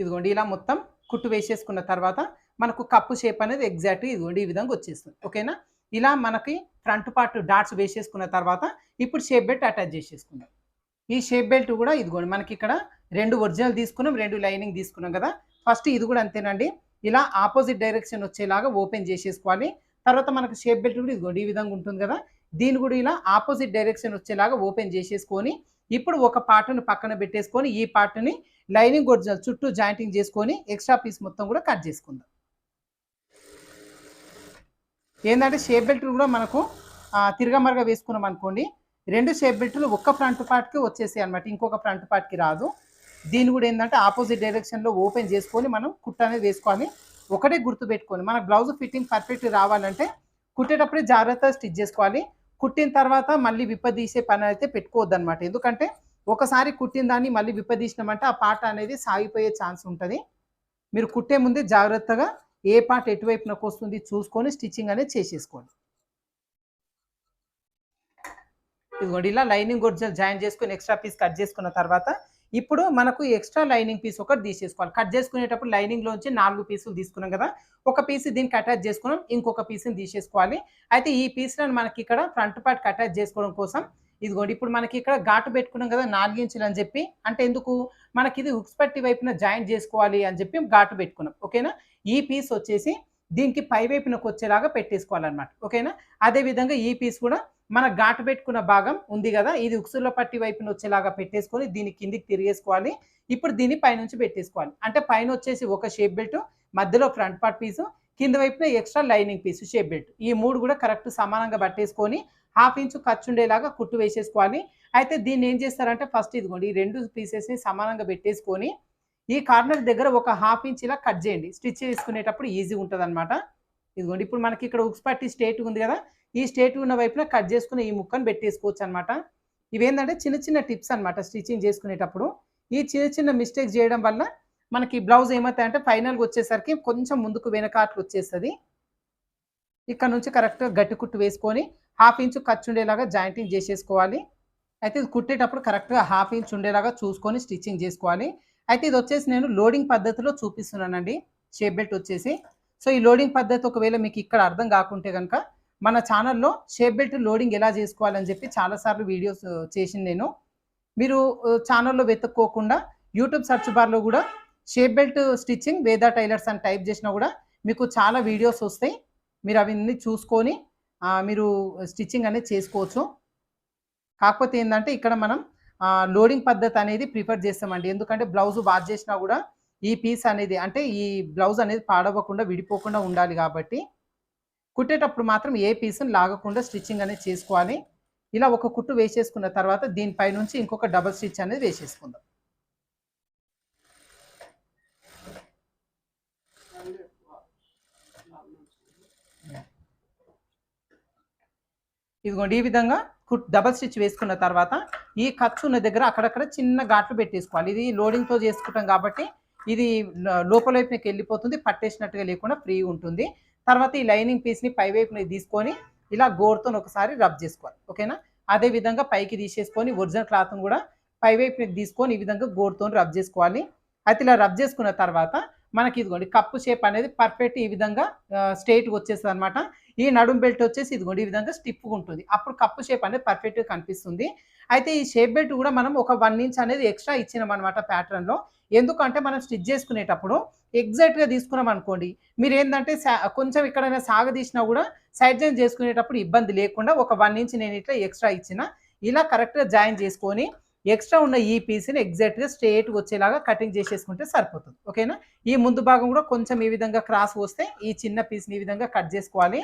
ఇదిగోండి ఇలా మొత్తం కుట్టు వేసేసుకున్న తర్వాత మనకు కప్పు షేప్ అనేది ఎగ్జాక్ట్గా ఇదిగోండి ఈ విధంగా వచ్చేస్తుంది. ఓకేనా. ఇలా మనకి ఫ్రంట్ పార్ట్ డాట్స్ వేసేసుకున్న తర్వాత ఇప్పుడు షేప్ బెల్ట్ అటాచ్ చేసేసుకుందాం. ఈ షేప్ బెల్ట్ కూడా ఇదిగోండి మనకి ఇక్కడ 2 ఒరిజినల్ తీసుకున్నాం, 2 లైనింగ్ తీసుకున్నాం కదా. ఫస్ట్ ఇది కూడా అంతేనండి, ఇలా ఆపోజిట్ డైరెక్షన్ వచ్చేలాగా ఓపెన్ చేసేసుకోవాలి. తర్వాత మనకు షేప్ బెల్ట్ కూడా ఇదిగోండి ఈ విధంగా ఉంటుంది కదా, దీన్ని కూడా ఇలా ఆపోజిట్ డైరెక్షన్ వచ్చేలాగా ఓపెన్ చేసేసుకొని ఇప్పుడు ఒక పార్ట్ని పక్కన పెట్టేసుకొని ఈ పార్ట్ని లైనింగ్ ఒరిజినల్ చుట్టూ జాయింటింగ్ చేసుకొని ఎక్స్ట్రా పీస్ మొత్తం కూడా కట్ చేసుకుందాం. ఏంటంటే షేప్ బెల్ట్ కూడా మనకు తిరగమరగా వేసుకున్నాం అనుకోండి, 2 షేప్ బెల్ట్లు ఒక్క ఫ్రంట్ పార్ట్కి వచ్చేసాయి అనమాట, ఇంకొక ఫ్రంట్ పార్ట్కి రాదు. దీన్ని కూడా ఏంటంటే ఆపోజిట్ డైరెక్షన్లో ఓపెన్ చేసుకొని మనం కుట్ట అనేది వేసుకోవాలి. ఒకటే గుర్తు పెట్టుకొని మన బ్లౌజ్ ఫిట్టింగ్ పర్ఫెక్ట్ రావాలంటే కుట్టేటప్పుడే జాగ్రత్తగా స్టిచ్ చేసుకోవాలి. కుట్టిన తర్వాత మళ్ళీ విప్పదీసే పని అయితే పెట్టుకోవద్దు అనమాట. ఎందుకంటే ఒకసారి కుట్టిన దాన్ని మళ్ళీ విప్పదీసినామంటే ఆ పార్ట్ అనేది సాగిపోయే ఛాన్స్ ఉంటుంది. మీరు కుట్టే ముందే జాగ్రత్తగా ఏ పార్ట్ ఎటువైపునకు వస్తుంది చూసుకొని స్టిచ్చింగ్ అనేది చేసేసుకోండి. ఇదిగోండి ఇలా లైనింగ్ ఒరిజినల్ జాయిన్ చేసుకొని ఎక్స్ట్రా పీస్ కట్ చేసుకున్న తర్వాత ఇప్పుడు మనకు ఎక్స్ట్రా లైనింగ్ పీస్ ఒకటి తీసేసుకోవాలి. కట్ చేసుకునేటప్పుడు లైనింగ్లోంచి 4 పీసులు తీసుకున్నాం కదా, ఒక పీస్ దీనికి అటాచ్ చేసుకున్నాం, ఇంకొక పీస్ని తీసేసుకోవాలి. అయితే ఈ పీస్లను మనకి ఇక్కడ ఫ్రంట్ పార్ట్కి అటాచ్ చేసుకోవడం కోసం ఇదిగోండి ఇప్పుడు మనకి ఇక్కడ ఘాటు పెట్టుకున్నాం కదా 4 ఇంచులు అని చెప్పి, అంటే ఎందుకు మనకి ఇది హుక్స్ పట్టి వైపున జాయింట్ చేసుకోవాలి అని చెప్పి ఘాటు పెట్టుకున్నాం. ఓకేనా. ఈ పీస్ వచ్చేసి దీనికి పై వైపునకు వచ్చేలాగా పెట్టేసుకోవాలన్నమాట. ఓకేనా. అదేవిధంగా ఈ పీస్ కూడా మన ఘాటు పెట్టుకున్న భాగం ఉంది కదా, ఇది ఉక్సుల పట్టి వైపున వచ్చేలాగా పెట్టేసుకొని దీన్ని కిందికి తిరిగేసుకోవాలి. ఇప్పుడు దీన్ని పైనుంచి పెట్టేసుకోవాలి. అంటే పైన వచ్చేసి ఒక షేప్ బెల్ట్, మధ్యలో ఫ్రంట్ పార్ట్ పీసు, కింద వైపున ఎక్స్ట్రా లైనింగ్ పీసు షేప్ బెల్ట్, ఈ 3 కూడా కరెక్ట్ సమానంగా పట్టేసుకొని 1/2 ఇంచు ఖర్చు ఉండేలాగా కుట్టు వేసేసుకోవాలి. అయితే దీన్ని ఏం చేస్తారంటే ఫస్ట్ ఇదిగోండి ఈ 2 పీసెస్ని సమానంగా పెట్టేసుకొని ఈ కార్నర్ దగ్గర ఒక 1/2 ఇంచ్ ఇలా కట్ చేయండి. స్టిచ్ చేసుకునేటప్పుడు ఈజీగా ఉంటుంది అనమాట. ఇదిగోండి ఇప్పుడు మనకి ఇక్కడ ఉక్స్ పట్టి స్ట్రేట్ ఉంది కదా, ఈ స్ట్రేట్ ఉన్న వైపున కట్ చేసుకుని ఈ ముక్కను పెట్టేసుకోవచ్చు అనమాట. ఇవేంటంటే చిన్న చిన్న టిప్స్ అనమాట స్టిచ్చింగ్ చేసుకునేటప్పుడు. ఈ చిన్న చిన్న మిస్టేక్స్ చేయడం వల్ల మనకి బ్లౌజ్ ఏమవుతాయంటే ఫైనల్గా వచ్చేసరికి కొంచెం ముందుకు వెనకాట్లు వచ్చేస్తుంది. ఇక్కడ నుంచి కరెక్ట్గా గట్టి కుట్టు వేసుకొని 1/2 ఇంచు ఖర్చు ఉండేలాగా జాయింటింగ్ చేసేసుకోవాలి. అయితే ఇది కుట్టేటప్పుడు కరెక్ట్గా 1/2 ఇంచ్ ఉండేలాగా చూసుకొని స్టిచ్చింగ్ చేసుకోవాలి. అయితే ఇది వచ్చేసి నేను లోడింగ్ పద్ధతిలో చూపిస్తున్నానండి షేప్ బెల్ట్ వచ్చేసి. సో ఈ లోడింగ్ పద్ధతి ఒకవేళ మీకు ఇక్కడ అర్థం కాకుంటే కనుక మన ఛానల్లో షేప్ బెల్ట్ లోడింగ్ ఎలా చేసుకోవాలని చెప్పి చాలాసార్లు వీడియోస్ చేసింది నేను. మీరు ఛానల్లో వెతుక్కోకుండా యూట్యూబ్ సెర్చ్ బార్లో కూడా షేప్ బెల్ట్ స్టిచ్చింగ్ వేదా టైలర్స్ అని టైప్ చేసినా కూడా మీకు చాలా వీడియోస్ వస్తాయి. మీరు అవన్నీ చూసుకొని మీరు స్టిచ్చింగ్ అనేది చేసుకోవచ్చు. కాకపోతే ఏంటంటే ఇక్కడ మనం లోడింగ్ పద్ధతి అనేది ప్రిఫర్ చేస్తామండి. ఎందుకంటే బ్లౌజ్ వాష్ చేసినా కూడా ఈ పీస్ అనేది అంటే ఈ బ్లౌజ్ అనేది పాడవకుండా విడిపోకుండా ఉండాలి కాబట్టి కుట్టేటప్పుడు మాత్రం ఏ పీస్ని లాగకుండా స్టిచ్చింగ్ అనేది చేసుకోవాలి. ఇలా ఒక కుట్టు వేసేసుకున్న తర్వాత దీనిపై నుంచి ఇంకొక డబల్ స్టిచ్ అనేది వేసేసుకుందాం. ఇదిగోండి ఈ విధంగా డబల్ స్టిచ్ వేసుకున్న తర్వాత ఈ ఖర్చు ఉన్న దగ్గర అక్కడక్కడ చిన్న ఘాట్లు పెట్టేసుకోవాలి. ఇది లోడింగ్తో చేసుకుంటాం కాబట్టి ఇది లోపల వైపుకి వెళ్ళిపోతుంది, పట్టేసినట్టుగా లేకుండా ఫ్రీ ఉంటుంది. తర్వాత ఈ లైనింగ్ పీస్ని పై వైపుని తీసుకొని ఇలా గోరుతో ఒకసారి రబ్ చేసుకోవాలి. ఓకేనా? అదే విధంగా పైకి తీసేసుకొని ఒరిజినల్ క్లాత్ను కూడా పై వైపుని తీసుకొని ఈ విధంగా గోరుతో రబ్ చేసుకోవాలి. అయితే ఇలా రబ్ చేసుకున్న తర్వాత మనకి ఇదిగోండి కప్పు షేప్ అనేది పర్ఫెక్ట్ ఈ విధంగా స్ట్రైట్గా వచ్చేస్తుంది అనమాట. ఈ నడుం బెల్ట్ వచ్చేసి ఇదిగోండి ఈ విధంగా స్టిప్గా ఉంటుంది. అప్పుడు కప్పు షేప్ అనేది పర్ఫెక్ట్గా కనిపిస్తుంది. అయితే ఈ షేప్ బెల్ట్ కూడా మనం ఒక 1 ఇంచ్ అనేది ఎక్స్ట్రా ఇచ్చినాం అనమాట ప్యాటర్న్లో. ఎందుకంటే మనం స్టిచ్ చేసుకునేటప్పుడు ఎగ్జాక్ట్గా తీసుకున్నాం అనుకోండి, మీరు ఏంటంటే కొంచెం ఎక్కడైనా సాగదీసినా కూడా సైడ్ జాయిన్ చేసుకునేటప్పుడు ఇబ్బంది లేకుండా ఒక 1 ఇంచ్ నేను ఇట్లా ఎక్స్ట్రా ఇచ్చిన ఇలా కరెక్ట్గా జాయిన్ చేసుకొని ఎక్స్ట్రా ఉన్న ఈ పీస్ని ఎగ్జాక్ట్గా స్ట్రేట్గా వచ్చేలాగా కటింగ్ చేసేసుకుంటే సరిపోతుంది. ఓకేనా? ఈ ముందు భాగం కూడా కొంచెం ఈ విధంగా క్రాస్ వస్తే ఈ చిన్న పీస్ని ఈ విధంగా కట్ చేసుకోవాలి.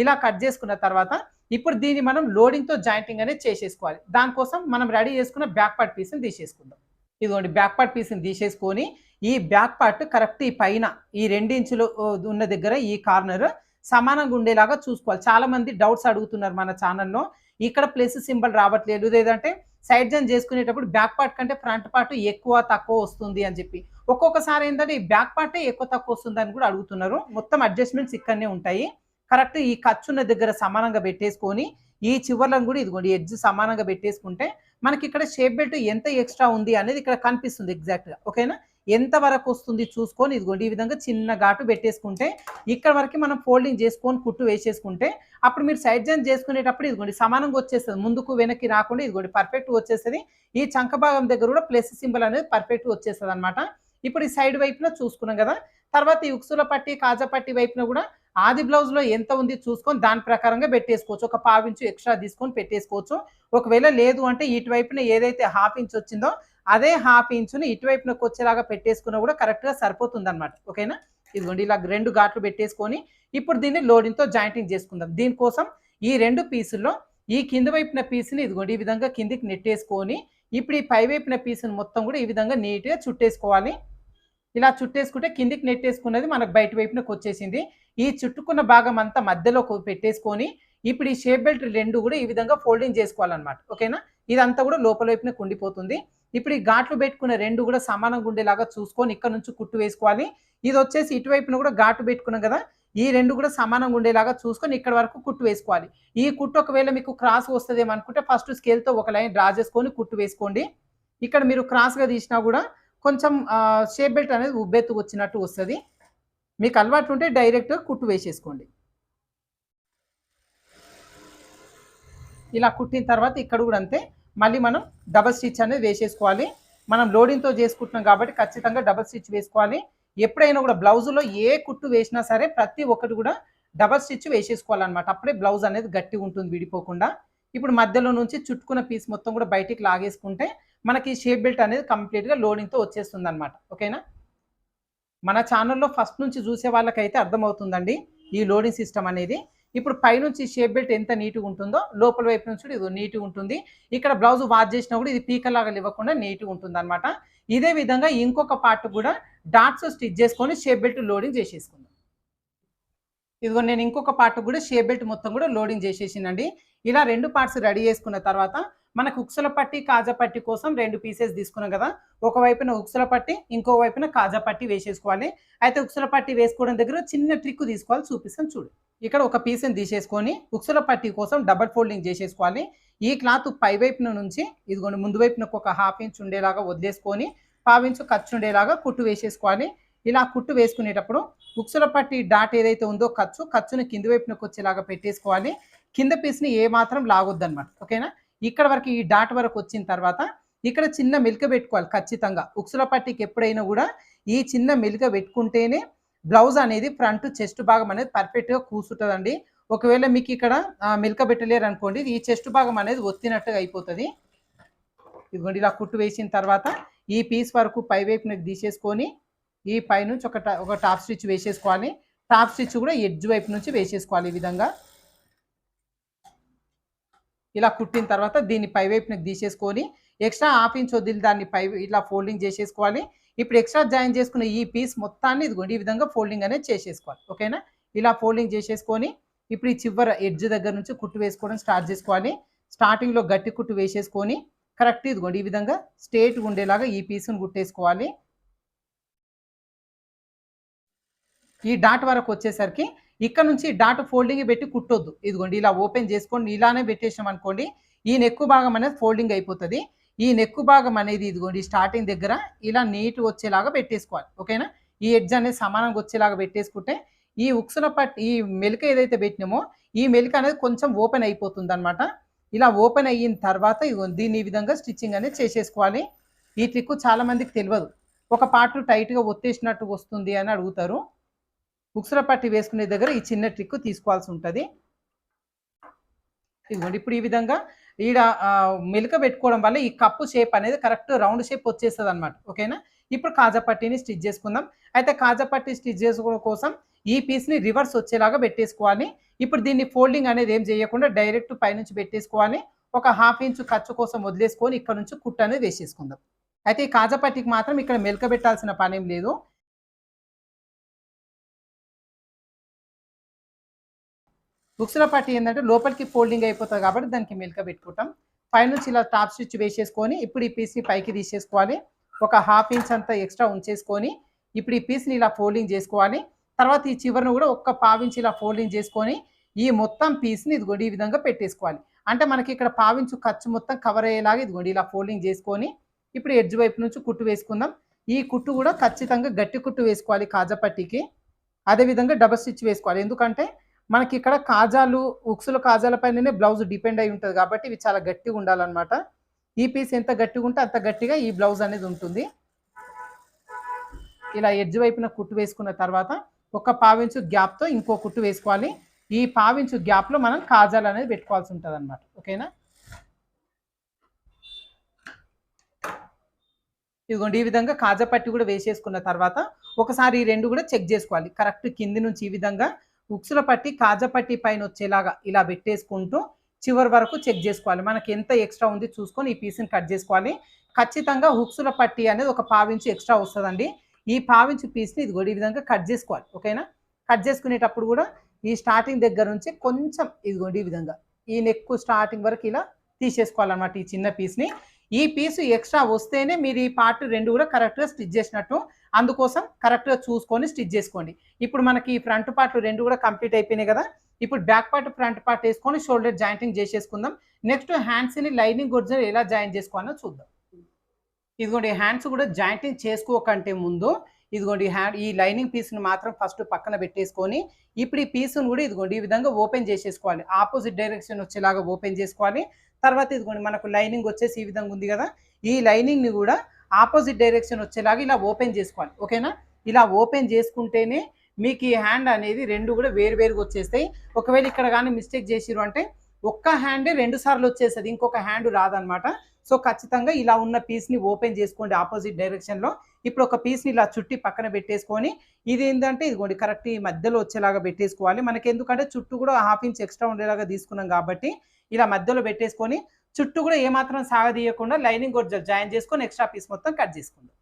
ఇలా కట్ చేసుకున్న తర్వాత ఇప్పుడు దీన్ని మనం లోడింగ్తో జాయింటింగ్ అనేది చేసేసుకోవాలి. దానికోసం మనం రెడీ చేసుకున్న బ్యాక్ పార్ట్ పీస్ని తీసేసుకుందాం. ఇదిగోండి బ్యాక్ పార్ట్ పీస్ని తీసేసుకొని ఈ బ్యాక్ పార్ట్ కరెక్ట్ ఈ పైన ఈ 2 ఇంచులు ఉన్న దగ్గర ఈ కార్నర్ సమానంగా ఉండేలాగా చూసుకోవాలి. చాలామంది డౌట్స్ అడుగుతున్నారు మన ఛానల్లో, ఇక్కడ ప్లస్ సింబల్ రావట్లేదు, లేదంటే సైడ్ జాయిన్ చేసుకునేటప్పుడు బ్యాక్ పార్ట్ కంటే ఫ్రంట్ పార్ట్ ఎక్కువ తక్కువ వస్తుంది అని చెప్పి. ఒక్కొక్కసారి ఏంటంటే ఈ బ్యాక్ పార్టే ఎక్కువ తక్కువ వస్తుంది అని కూడా అడుగుతున్నారు. మొత్తం అడ్జస్ట్మెంట్స్ ఇక్కడనే ఉంటాయి. కరెక్ట్ ఈ ఖర్చున్న దగ్గర సమానంగా పెట్టేసుకొని ఈ చివర్లను కూడా ఇదిగోండి ఎడ్జ్ సమానంగా పెట్టేసుకుంటే మనకి ఇక్కడ షేప్ బెల్ట్ ఎంత ఎక్స్ట్రా ఉంది అనేది ఇక్కడ కనిపిస్తుంది ఎగ్జాక్ట్గా. ఓకేనా? ఎంత వరకు వస్తుంది చూసుకొని ఇదిగోండి ఈ విధంగా చిన్న ఘాటు పెట్టేసుకుంటే ఇక్కడ వరకు మనం ఫోల్డింగ్ చేసుకొని కుట్టు వేసేసుకుంటే అప్పుడు మీరు సైడ్ జాయిన్ చేసుకునేటప్పుడు ఇదిగోండి సమానంగా వచ్చేస్తుంది, ముందుకు వెనక్కి రాకుండా ఇదిగోండి పర్ఫెక్ట్ వచ్చేస్తుంది. ఈ చంక భాగం దగ్గర కూడా ప్లస్ సింబల్ అనేది పర్ఫెక్ట్ వచ్చేస్తుంది అనమాట. ఇప్పుడు ఈ సైడ్ వైపున చూసుకున్నాం కదా, తర్వాత ఈ ఉక్సుల పట్టి కాజా పట్టి వైపున కూడా ఆది బ్లౌజ్లో ఎంత ఉంది చూసుకొని దాని ప్రకారంగా పెట్టేసుకోవచ్చు. ఒక 1/2 ఇంచు ఎక్స్ట్రా తీసుకొని పెట్టేసుకోవచ్చు. ఒకవేళ లేదు అంటే ఇటువైపున ఏదైతే 1/2 ఇంచ్ వచ్చిందో అదే 1/2 ఇంచుని ఇటువైపునకు వచ్చేలాగా పెట్టేసుకున్నా కూడా కరెక్ట్గా సరిపోతుంది అనమాట. ఓకేనా? ఇదిగోండి ఇలా 2 ఘాట్లు పెట్టేసుకొని ఇప్పుడు దీన్ని లోడింగ్తో జాయింటింగ్ చేసుకుందాం. దీనికోసం ఈ 2 పీసుల్లో ఈ కింద వైపున పీస్ని ఇదిగోండి ఈ విధంగా కిందికి నెట్టేసుకొని ఇప్పుడు ఈ పై వైపున పీస్ని మొత్తం కూడా ఈ విధంగా నీట్గా చుట్టేసుకోవాలి. ఇలా చుట్టేసుకుంటే కిందికి నెట్టేసుకున్నది మనకు బయట వైపునకు వచ్చేసింది. ఈ చుట్టుకున్న భాగం అంతా మధ్యలో పెట్టేసుకొని ఇప్పుడు ఈ షేప్ బెల్ట్ 2 కూడా ఈ విధంగా ఫోల్డింగ్ చేసుకోవాలన్నమాట. ఓకేనా? ఇదంతా కూడా లోపల వైపున కుండిపోతుంది. ఇప్పుడు ఈ ఘాట్లు పెట్టుకున్న 2 కూడా సమానంగా ఉండేలాగా చూసుకొని ఇక్కడ నుంచి కుట్టు వేసుకోవాలి. ఇది వచ్చేసి ఇటువైపున కూడా ఘాటు పెట్టుకున్నాం కదా, ఈ 2 కూడా సమానంగా ఉండేలాగా చూసుకొని ఇక్కడ వరకు కుట్టు వేసుకోవాలి. ఈ కుట్టు ఒకవేళ మీకు క్రాస్ వస్తుందేమో అనుకుంటే ఫస్ట్ స్కేల్తో ఒక లైన్ డ్రా చేసుకొని కుట్టు వేసుకోండి. ఇక్కడ మీరు క్రాస్గా తీసినా కూడా కొంచెం షేప్ బెల్ట్ అనేది ఉబ్బెత్తు వచ్చినట్టు వస్తుంది. మీకు అలవాటు ఉంటే డైరెక్ట్గా కుట్టు వేసేసుకోండి. ఇలా కుట్టిన తర్వాత ఇక్కడ కూడా అంతే మళ్ళీ మనం డబల్ స్టిచ్ అనేది వేసేసుకోవాలి. మనం లోడింగ్తో చేసుకుంటున్నాం కాబట్టి ఖచ్చితంగా డబల్ స్టిచ్ వేసుకోవాలి. ఎప్పుడైనా కూడా బ్లౌజులో ఏ కుట్టు వేసినా సరే ప్రతి ఒక్కటి కూడా డబల్ స్టిచ్ వేసేసుకోవాలన్నమాట. అప్పుడే బ్లౌజ్ అనేది గట్టిగా ఉంటుంది విడిపోకుండా. ఇప్పుడు మధ్యలో నుంచి చుట్టుకున్న పీస్ మొత్తం కూడా బయటికి లాగేసుకుంటే మనకి షేప్ బెల్ట్ అనేది కంప్లీట్గా లోడింగ్తో వచ్చేస్తుంది అనమాట. ఓకేనా? మన ఛానల్లో ఫస్ట్ నుంచి చూసే వాళ్ళకైతే అర్థమవుతుందండి ఈ లోడింగ్ సిస్టమ్ అనేది. ఇప్పుడు పైనుంచి షేప్ బెల్ట్ ఎంత నీట్గా ఉంటుందో లోపల వైపు నుంచి ఇది నీట్గా ఉంటుంది. ఇక్కడ బ్లౌజ్ వాష్ చేసినా కూడా ఇది పీకలాగా ఇవ్వకుండా నీట్గా ఉంటుంది అనమాట. ఇదే విధంగా ఇంకొక పార్ట్ కూడా డాట్స్ స్టిచ్ చేసుకొని షేప్ బెల్ట్ లోడింగ్ చేసేసుకుందాం. ఇదిగో నేను ఇంకొక పార్ట్ కూడా షేప్ బెల్ట్ మొత్తం కూడా లోడింగ్ చేసేసినండి. ఇలా 2 పార్ట్స్ రెడీ చేసుకున్న తర్వాత మనకు ఉక్సుల పట్టి కాజా పట్టి కోసం 2 పీసెస్ తీసుకున్నాం కదా, ఒకవైపున ఉక్సుల పట్టి ఇంకో వైపున కాజా పట్టి వేసేసుకోవాలి. అయితే ఉక్సుల పట్టి వేసుకోవడం దగ్గర చిన్న ట్రిక్ తీసుకోవాలి, చూపిస్తాను చూడు. ఇక్కడ ఒక పీస్ని తీసేసుకొని ఉక్సుల పట్టి కోసం డబల్ ఫోల్డింగ్ చేసేసుకోవాలి. ఈ క్లాత్ పై వైపున నుంచి ఇదిగోండి ముందు వైపునకు ఒక 1/2 ఇంచ్ ఉండేలాగా వదిలేసుకొని 1/2 ఇంచు ఖర్చు ఉండేలాగా కుట్టు వేసేసుకోవాలి. ఇలా కుట్టు వేసుకునేటప్పుడు ఉక్సుల పట్టి డాట్ ఏదైతే ఉందో ఖర్చుని కింది వైపునకు వచ్చేలాగా పెట్టేసుకోవాలి. కింద పీస్ని ఏ మాత్రం లాగొద్దనమాట. ఓకేనా? ఇక్కడ వరకు ఈ డాట్ వరకు వచ్చిన తర్వాత ఇక్కడ చిన్న మెలిక పెట్టుకోవాలి ఖచ్చితంగా. ఉక్సుల పట్టీకి ఎప్పుడైనా కూడా ఈ చిన్న మెలిక పెట్టుకుంటేనే బ్లౌజ్ అనేది ఫ్రంట్ చెస్ట్ భాగం అనేది పర్ఫెక్ట్‌గా కూర్చుంటదండి. ఒకవేళ మీకు ఇక్కడ మెలిక పెట్టలేరు అనుకోండి, ఈ చెస్ట్ భాగం అనేది ఒత్తినట్టుగా అయిపోతది. ఇదిగోండి ఇలా కుట్టు వేసిన తర్వాత ఈ పీస్ వరకు పై వైపునకి తీసేసుకొని ఈ పైనుంచి ఒక టాప్ స్టిచ్ వేసేసుకోవాలి. టాప్ స్టిచ్ కూడా ఎడ్జ్ వైపు నుంచి వేసేసుకోవాలి ఈ విధంగా. ఇలా కుట్టిన తర్వాత దీన్ని పై వైపునకి తీసేసుకొని ఎక్స్ట్రా హాఫ్ ఇంచ్ వదిలి దాన్ని ఇట్లా ఫోల్డింగ్ చేసేసుకోవాలి. ఇప్పుడు ఎక్స్ట్రా జాయిన్ చేసుకున్న ఈ పీస్ మొత్తాన్ని ఇదిగోండి ఈ విధంగా ఫోల్డింగ్ అనేది చేసేసుకోవాలి. ఓకేనా? ఇలా ఫోల్డింగ్ చేసేసుకొని ఇప్పుడు ఈ చివర ఎడ్జ్ దగ్గర నుంచి కుట్టు వేసుకోవడం స్టార్ట్ చేసుకోవాలి. స్టార్టింగ్లో గట్టి కుట్టు వేసేసుకొని కరెక్ట్ ఇదిగోండి ఈ విధంగా స్ట్రేట్గా ఉండేలాగా ఈ పీస్ను కుట్టేసుకోవాలి. ఈ డాట్ వరకు వచ్చేసరికి ఇక్కడ నుంచి డాట్ ఫోల్డింగ్ పెట్టి కుట్టొద్దు. ఇదిగోండి ఇలా ఓపెన్ చేసుకొని ఇలానే పెట్టేసాం అనుకోండి, ఈ నెక్కు భాగం అనేది ఫోల్డింగ్ అయిపోతుంది. ఈ నెక్కు భాగం అనేది ఇదిగోండి స్టార్టింగ్ దగ్గర ఇలా నీట్గా వచ్చేలాగా పెట్టేసుకోవాలి. ఓకేనా? ఈ ఎడ్జ్ అనేది సమానంగా వచ్చేలాగా పెట్టేసుకుంటే ఈ ఉక్సుల ఈ మెలిక ఏదైతే పెట్టినామో ఈ మెలిక అనేది కొంచెం ఓపెన్ అయిపోతుంది అనమాట. ఇలా ఓపెన్ అయిన తర్వాత దీన్ని ఈ విధంగా స్టిచ్చింగ్ అనేది చేసేసుకోవాలి. ఈ ట్రిక్ చాలా మందికి తెలియదు. ఒక పార్ట్ టైట్గా ఒత్తేసినట్టు వస్తుంది అని అడుగుతారు. ఉక్సుల పట్టి వేసుకునే దగ్గర ఈ చిన్న ట్రిక్ తీసుకోవాల్సి ఉంటుంది. ఇదిగోండి ఇప్పుడు ఈ విధంగా ఈడ మెలిక పెట్టుకోవడం వల్ల ఈ కప్పు షేప్ అనేది కరెక్ట్ రౌండ్ షేప్ వచ్చేస్తుంది అనమాట. ఓకేనా? ఇప్పుడు కాజా పట్టీని స్టిచ్ చేసుకుందాం. అయితే కాజా పట్టీ స్టిచ్ చేసుకోవడం కోసం ఈ పీస్ని రివర్స్ వచ్చేలాగా పెట్టేసుకోవాలి. ఇప్పుడు దీన్ని ఫోల్డింగ్ అనేది ఏం చేయకుండా డైరెక్ట్ పైనుంచి పెట్టేసుకోవాలి. ఒక హాఫ్ ఇంచు ఖర్చు కోసం వదిలేసుకొని ఇక్కడ నుంచి కుట్టు అనేది వేసేసుకుందాం. అయితే ఈ కాజా పట్టీకి మాత్రం ఇక్కడ మెలిక పెట్టాల్సిన పని ఏం లేదు. ఉక్సుల పట్టీ ఏంటంటే లోపలికి ఫోల్డింగ్ అయిపోతుంది కాబట్టి దానికి మెలిక పెట్టుకుంటాం. పైనుంచి ఇలా టాప్ స్టిచ్ వేసేసుకొని ఇప్పుడు ఈ పీస్ని పైకి తీసేసుకోవాలి. ఒక హాఫ్ ఇంచ్ అంతా ఎక్స్ట్రా ఉంచేసుకొని ఇప్పుడు ఈ పీస్ని ఇలా ఫోల్డింగ్ చేసుకోవాలి. తర్వాత ఈ చివరిని కూడా ఒక్క పావించి ఇలా ఫోల్డింగ్ చేసుకొని ఈ మొత్తం పీస్ని ఇదిగోండి ఈ విధంగా పెట్టేసుకోవాలి. అంటే మనకి ఇక్కడ పావించు ఖర్చు మొత్తం కవర్ అయ్యేలాగా ఇదిగోండి ఇలా ఫోల్డింగ్ చేసుకొని ఇప్పుడు ఎడ్జ్ వైపు నుంచి కుట్టు వేసుకుందాం. ఈ కుట్టు కూడా ఖచ్చితంగా గట్టి కుట్టు వేసుకోవాలి కాజా పట్టీకి. అదేవిధంగా డబల్ స్టిచ్ వేసుకోవాలి. ఎందుకంటే మనకి ఇక్కడ కాజాలు ఉక్సుల కాజాల పైననే బ్లౌజ్ డిపెండ్ అయి ఉంటుంది కాబట్టి ఇవి చాలా గట్టిగా ఉండాలన్నమాట. ఈ పీస్ ఎంత గట్టిగా ఉంటే అంత గట్టిగా ఈ బ్లౌజ్ అనేది ఉంటుంది. ఇలా ఎడ్జ్ వైపున కుట్టు వేసుకున్న తర్వాత ఒక పావించు గ్యాప్తో ఇంకో కుట్టు వేసుకోవాలి. ఈ పావించు గ్యాప్లో మనం కాజాలు అనేది పెట్టుకోవాల్సి ఉంటుంది అనమాట. ఓకేనా? ఇదిగోండి ఈ విధంగా కాజా పట్టి కూడా వేసేసుకున్న తర్వాత ఒకసారి ఈ రెండు కూడా చెక్ చేసుకోవాలి. కరెక్ట్ కింది నుంచి ఈ విధంగా ఉక్సుల పట్టి కాజా పట్టి పైన వచ్చేలాగా ఇలా పెట్టేసుకుంటూ చివరి వరకు చెక్ చేసుకోవాలి. మనకి ఎంత ఎక్స్ట్రా ఉంది చూసుకొని ఈ పీస్ని కట్ చేసుకోవాలి. ఖచ్చితంగా ఉక్సుల పట్టి అనేది ఒక పావించు ఎక్స్ట్రా వస్తుందండి. ఈ పావించు పీస్ని ఇదిగోండి ఈ విధంగా కట్ చేసుకోవాలి. ఓకేనా? కట్ చేసుకునేటప్పుడు కూడా ఈ స్టార్టింగ్ దగ్గర నుంచి కొంచెం ఇదిగోండి ఈ విధంగా ఈ నెక్ స్టార్టింగ్ వరకు ఇలా తీసేసుకోవాలన్నమాట ఈ చిన్న పీస్ని. ఈ పీసు ఎక్స్ట్రా వస్తేనే మీరు ఈ పార్ట్ రెండు కూడా కరెక్ట్గా స్టిచ్ చేసినట్టు. అందుకోసం కరెక్ట్గా చూసుకొని స్టిచ్ చేసుకోండి. ఇప్పుడు మనకి ఈ ఫ్రంట్ పార్ట్ రెండు కూడా కంప్లీట్ అయిపోయినాయి కదా. ఇప్పుడు బ్యాక్ పార్ట్ ఫ్రంట్ పార్ట్ వేసుకొని షోల్డర్ జాయింటింగ్ చేసేసుకుందాం. నెక్స్ట్ హ్యాండ్స్ని లైనింగ్ ఒరిజినల్ ఎలా జాయిన్ చేసుకోవాలో చూద్దాం. ఇదిగోండి హ్యాండ్స్ కూడా జాయింటింగ్ చేసుకోకంటే ముందు ఇదిగోండి ఈ లైనింగ్ పీస్ని మాత్రం ఫస్ట్ పక్కన పెట్టేసుకొని ఇప్పుడు ఈ పీస్ను కూడా ఇదిగోండి ఈ విధంగా ఓపెన్ చేసేసుకోవాలి. ఆపోజిట్ డైరెక్షన్ వచ్చేలాగా ఓపెన్ చేసుకోవాలి. తర్వాత ఇదిగోండి మనకు లైనింగ్ వచ్చేసి ఈ విధంగా ఉంది కదా. ఈ లైనింగ్ని కూడా ఆపోజిట్ డైరెక్షన్ వచ్చేలాగా ఇలా ఓపెన్ చేసుకోవాలి. ఓకేనా? ఇలా ఓపెన్ చేసుకుంటేనే మీకు ఈ హ్యాండ్ అనేది రెండు కూడా వేరువేరుగా వచ్చేస్తాయి. ఒకవేళ ఇక్కడ కానీ మిస్టేక్ చేసిరు అంటే ఒక్క హ్యాండే 2 సార్లు వచ్చేస్తుంది, ఇంకొక హ్యాండ్ రాదనమాట. సో ఖచ్చితంగా ఇలా ఉన్న పీస్ని ఓపెన్ చేసుకోండి ఆపోజిట్ డైరెక్షన్లో. ఇప్పుడు ఒక పీస్ని ఇలా చుట్టి పక్కన పెట్టేసుకొని ఇది ఏంటంటే ఇదిగోండి కరెక్ట్ ఈ మధ్యలో వచ్చేలాగా పెట్టేసుకోవాలి. మనకి ఎందుకంటే చుట్టూ కూడా హాఫ్ ఇంచ్ ఎక్స్ట్రా ఉండేలాగా తీసుకున్నాం కాబట్టి ఇలా మధ్యలో పెట్టేసుకొని చుట్టూ కూడా ఏమాత్రం సాగదీయకుండా లైనింగ్ కూడా జాయిన్ చేసుకొని ఎక్స్ట్రా పీస్ మొత్తం కట్ చేసుకుందాం.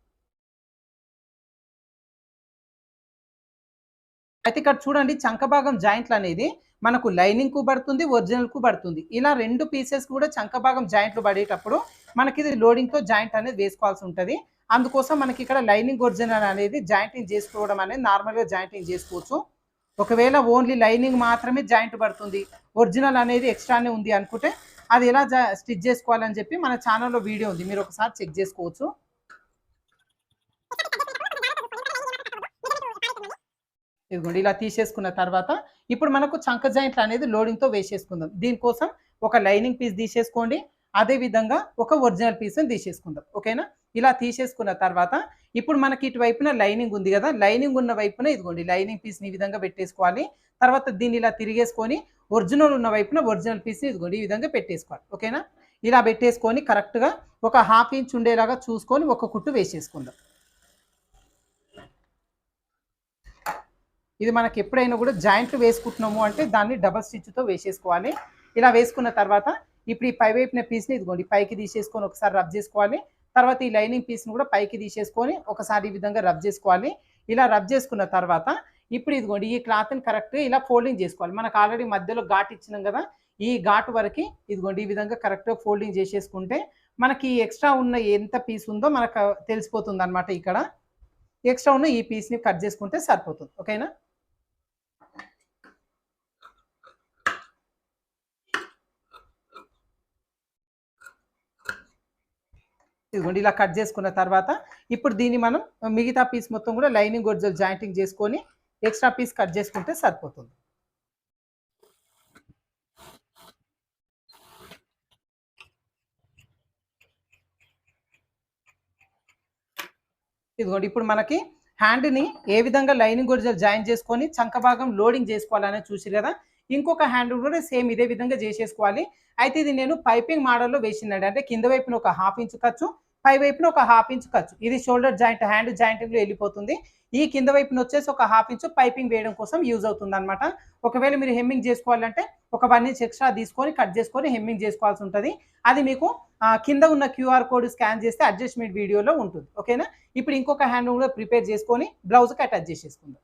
అయితే ఇక్కడ చూడండి చంక భాగం జాయింట్లు అనేది మనకు లైనింగ్కు పడుతుంది, ఒరిజినల్కు పడుతుంది. ఇలా రెండు పీసెస్ కూడా చంక భాగం జాయింట్లు పడేటప్పుడు మనకి ఇది లోడింగ్తో జాయింట్ అనేది వేసుకోవాల్సి ఉంటుంది. అందుకోసం మనకి ఇక్కడ లైనింగ్ ఒరిజినల్ అనేది జాయింటింగ్ చేసుకోవడం అనేది నార్మల్గా జాయింటింగ్ చేసుకోవచ్చు. ఒకవేళ ఓన్లీ లైనింగ్ మాత్రమే జాయింట్ పడుతుంది, ఒరిజినల్ అనేది ఎక్స్ట్రానే ఉంది అనుకుంటే అది ఎలా స్టిచ్ చేసుకోవాలని చెప్పి మన ఛానల్లో వీడియో ఉంది, మీరు ఒకసారి చెక్ చేసుకోవచ్చు. ఇదిగోండి ఇలా తీసేసుకున్న తర్వాత ఇప్పుడు మనకు చంక జాయింట్లు అనేది లోడింగ్తో వేసేసుకుందాం. దీనికోసం ఒక లైనింగ్ పీస్ తీసేసుకోండి. అదే విధంగా ఒక ఒరిజినల్ పీస్ని తీసేసుకుందాం. ఓకేనా? ఇలా తీసేసుకున్న తర్వాత ఇప్పుడు మనకి ఇటువైపున లైనింగ్ ఉంది కదా, లైనింగ్ ఉన్న వైపున ఇదిగోండి లైనింగ్ పీస్ని ఈ విధంగా పెట్టేసుకోవాలి. తర్వాత దీన్ని ఇలా తిరిగేసుకొని ఒరిజినల్ ఉన్న వైపున ఒరిజినల్ పీస్ని ఇదిగోండి ఈ విధంగా పెట్టేసుకోవాలి. ఓకేనా? ఇలా పెట్టేసుకొని కరెక్ట్గా ఒక 1/2 ఇంచ్ ఉండేలాగా చూసుకొని ఒక కుట్టు వేసేసుకుందాం. ఇది మనకి ఎప్పుడైనా కూడా జాయింట్లు వేసుకుంటున్నాము అంటే దాన్ని డబల్ స్టిచ్తో వేసేసుకోవాలి. ఇలా వేసుకున్న తర్వాత ఇప్పుడు ఈ పై వైపున పీస్ని ఇదిగోండి పైకి తీసేసుకొని ఒకసారి రబ్ చేసుకోవాలి. తర్వాత ఈ లైనింగ్ పీస్ని కూడా పైకి తీసేసుకొని ఒకసారి ఈ విధంగా రబ్ చేసుకోవాలి. ఇలా రబ్ చేసుకున్న తర్వాత ఇప్పుడు ఇదిగోండి ఈ క్లాత్ని కరెక్ట్గా ఇలా ఫోల్డింగ్ చేసుకోవాలి. మనకు ఆల్రెడీ మధ్యలో ఘాట్ ఇచ్చినాం కదా, ఈ ఘాటు వరకు ఇదిగోండి ఈ విధంగా కరెక్ట్గా ఫోల్డింగ్ చేసేసుకుంటే మనకి ఎక్స్ట్రా ఉన్న ఎంత పీస్ ఉందో మనకు తెలిసిపోతుంది అనమాట. ఇక్కడ ఎక్స్ట్రా ఉన్న ఈ పీస్ని కట్ చేసుకుంటే సరిపోతుంది. ఓకేనా? ఇదిగోండి ఇలా కట్ చేసుకున్న తర్వాత ఇప్పుడు దీన్ని మనం మిగతా పీస్ మొత్తం కూడా లైనింగ్ ఒరిజినల్ జాయింటింగ్ చేసుకొని ఎక్స్ట్రా పీస్ కట్ చేసుకుంటే సరిపోతుంది. ఇదిగోండి ఇప్పుడు మనకి హ్యాండ్ని ఏ విధంగా లైనింగ్ ఒరిజినల్ జాయిన్ చేసుకొని చంక భాగం లోడింగ్ చేసుకోవాలని చూసి కదా, ఇంకొక హ్యాండ్ కూడా సేమ్ ఇదే విధంగా చేసేసుకోవాలి. అయితే ఇది నేను పైపింగ్ మోడల్లో వేసిందండి. అంటే కింద వైపున ఒక 1/2 ఇంచ్ ఖర్చు, పై వైపున ఒక 1/2 ఇంచ్ ఖర్చు. ఇది షోల్డర్ జాయింట్ హ్యాండ్ జాయింటింగ్లో వెళ్ళిపోతుంది. ఈ కింద వైపున వచ్చేసి ఒక 1/2 ఇంచ్ పైపింగ్ వేయడం కోసం యూజ్ అవుతుంది అనమాట. ఒకవేళ మీరు హెమ్మింగ్ చేసుకోవాలంటే ఒక 1 ఇంచ్ ఎక్స్ట్రా తీసుకొని కట్ చేసుకొని హెమ్మింగ్ చేసుకోవాల్సి ఉంటుంది. అది మీకు కింద ఉన్న QR కోడ్ స్కాన్ చేస్తే అడ్జస్ట్మెంట్ వీడియోలో ఉంటుంది. ఓకేనా? ఇప్పుడు ఇంకొక హ్యాండ్ కూడా ప్రిపేర్ చేసుకొని బ్లౌజ్కి అటాచ్ చేసేసుకుందాం.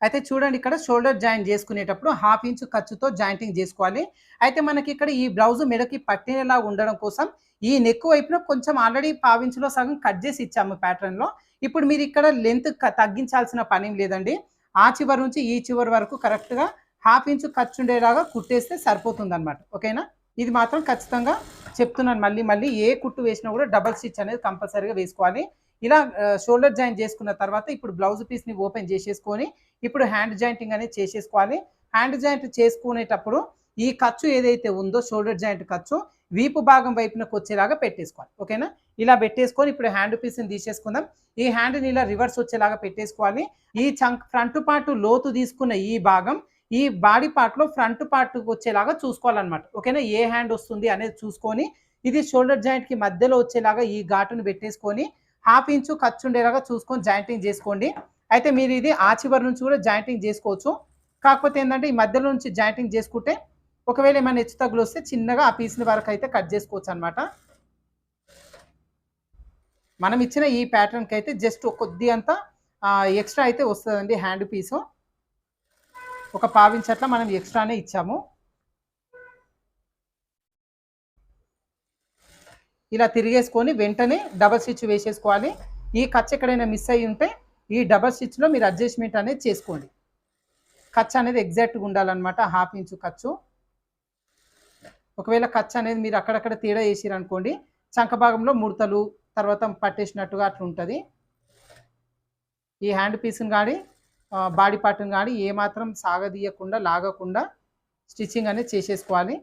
అయితే చూడండి ఇక్కడ షోల్డర్ జాయింట్ చేసుకునేటప్పుడు 1/2 ఇంచ్ ఖర్చుతో జాయింటింగ్ చేసుకోవాలి. అయితే మనకి ఇక్కడ ఈ బ్లౌజ్ మెడకి పట్టినలా ఉండడం కోసం ఈ నెక్ వైపున కొంచెం ఆల్రెడీ 1/2 ఇంచులో సగం కట్ చేసి ఇచ్చాము ప్యాటర్న్లో. ఇప్పుడు మీరు ఇక్కడ లెంత్ తగ్గించాల్సిన పని లేదండి. ఆ చివరి నుంచి ఈ చివరి వరకు కరెక్ట్గా 1/2 ఇంచ్ ఖర్చు ఉండేలాగా కుట్టేస్తే సరిపోతుంది అనమాట. ఓకేనా? ఇది మాత్రం ఖచ్చితంగా చెప్తున్నాను మళ్ళీ మళ్ళీ, ఏ కుట్టు వేసినా కూడా డబల్ స్టిచ్ అనేది కంపల్సరీగా వేసుకోవాలి. ఇలా షోల్డర్ జాయింట్ చేసుకున్న తర్వాత ఇప్పుడు బ్లౌజ్ పీస్ని ఓపెన్ చేసేసుకొని ఇప్పుడు హ్యాండ్ జాయింటింగ్ అనేది చేసేసుకోవాలి. హ్యాండ్ జాయింట్ చేసుకునేటప్పుడు ఈ ఖర్చు ఏదైతే ఉందో షోల్డర్ జాయింట్ ఖర్చు వీపు భాగం వైపునకు వచ్చేలాగా పెట్టేసుకోవాలి. ఓకేనా? ఇలా పెట్టేసుకొని ఇప్పుడు హ్యాండ్ పీస్ని తీసేసుకుందాం. ఈ హ్యాండ్ని ఇలా రివర్స్ వచ్చేలాగా పెట్టేసుకోవాలి. ఈ ఫ్రంట్ పార్ట్ లోతు తీసుకున్న ఈ భాగం ఈ బాడీ పార్ట్లో ఫ్రంట్ పార్ట్ వచ్చేలాగా చూసుకోవాలన్నమాట. ఓకేనా? ఏ హ్యాండ్ వస్తుంది అనేది చూసుకొని ఇది షోల్డర్ జాయింట్కి మధ్యలో వచ్చేలాగా ఈ ఘాటును పెట్టేసుకొని 1/2 ఇంచు ఖర్చు ఉండేలాగా చూసుకొని జాయింటింగ్ చేసుకోండి. అయితే మీరు ఇది ఆ చివరి నుంచి కూడా జాయింటింగ్ చేసుకోవచ్చు. కాకపోతే ఏంటంటే ఈ మధ్యలో నుంచి జాయింటింగ్ చేసుకుంటే ఒకవేళ ఏమైనా హెచ్చు తగ్గులు వస్తే చిన్నగా ఆ పీస్ని వరకు అయితే కట్ చేసుకోవచ్చు అనమాట. మనం ఇచ్చిన ఈ ప్యాటర్న్కి అయితే జస్ట్ కొద్ది అంత ఎక్స్ట్రా అయితే వస్తుందండి. హ్యాండ్ పీసు ఒక 1/2 ఇంచ్ అట్లా మనం ఎక్స్ట్రానే ఇచ్చాము. ఇలా తిరిగేసుకొని వెంటనే డబల్ స్టిచ్ వేసేసుకోవాలి. ఈ ఖర్చు ఎక్కడైనా మిస్ అయ్యి ఉంటే ఈ డబల్ స్టిచ్లో మీరు అడ్జస్ట్మెంట్ అనేది చేసుకోండి. ఖర్చు అనేది ఎగ్జాక్ట్గా ఉండాలన్నమాట. 1/2 ఇంచు ఖర్చు. ఒకవేళ ఖర్చు అనేది మీరు అక్కడక్కడ తేడా వేసిరనుకోండి చంక భాగంలో ముడతలు తర్వాత పట్టేసినట్టుగా అట్లా ఉంటుంది. ఈ హ్యాండ్ పీస్ని కానీ బాడీ పార్ట్ని కానీ ఏమాత్రం సాగదీయకుండా లాగకుండా స్టిచ్చింగ్ అనేది చేసేసుకోవాలి.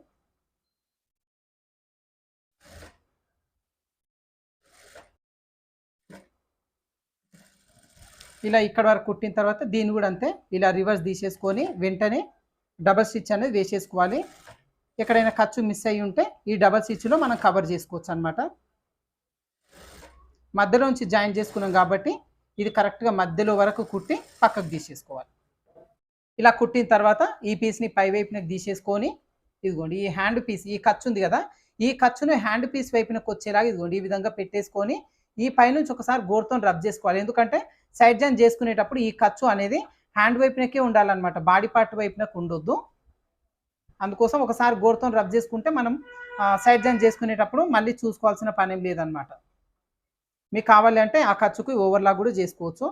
ఇలా ఇక్కడ వరకు కుట్టిన తర్వాత దీన్ని కూడా అంతే ఇలా రివర్స్ తీసేసుకొని వెంటనే డబల్ స్టిచ్ అనేది వేసేసుకోవాలి. ఎక్కడైనా ఖర్చు మిస్ అయ్యి ఉంటే ఈ డబల్ స్టిచ్లో మనం కవర్ చేసుకోవచ్చు అనమాట. మధ్యలోంచి జాయిన్ చేసుకున్నాం కాబట్టి ఇది కరెక్ట్గా మధ్యలో వరకు కుట్టి పక్కకు తీసేసుకోవాలి. ఇలా కుట్టిన తర్వాత ఈ పీస్ని పై వైపునకు తీసేసుకొని ఇదిగోండి ఈ హ్యాండ్ పీస్ ఈ ఖర్చు ఉంది కదా, ఈ ఖర్చును హ్యాండ్ పీస్ వైపునకు వచ్చేలాగా ఇదిగోండి ఈ విధంగా పెట్టేసుకొని ఈ పైనుంచి ఒకసారి గోరుతో రబ్ చేసుకోవాలి. ఎందుకంటే సైడ్ జాయిన్ చేసుకునేటప్పుడు ఈ ఖర్చు అనేది హ్యాండ్ వైపునకే ఉండాలన్నమాట, బాడీ పార్ట్ వైపునకు ఉండొద్దు. అందుకోసం ఒకసారి గోరుతో రబ్ చేసుకుంటే మనం సైడ్ జాయిన్ చేసుకునేటప్పుడు మళ్ళీ చూసుకోవాల్సిన పని ఏం లేదనమాట. మీకు కావాలి అంటే ఆ ఖర్చుకు ఓవర్లాక్ కూడా చేసుకోవచ్చు.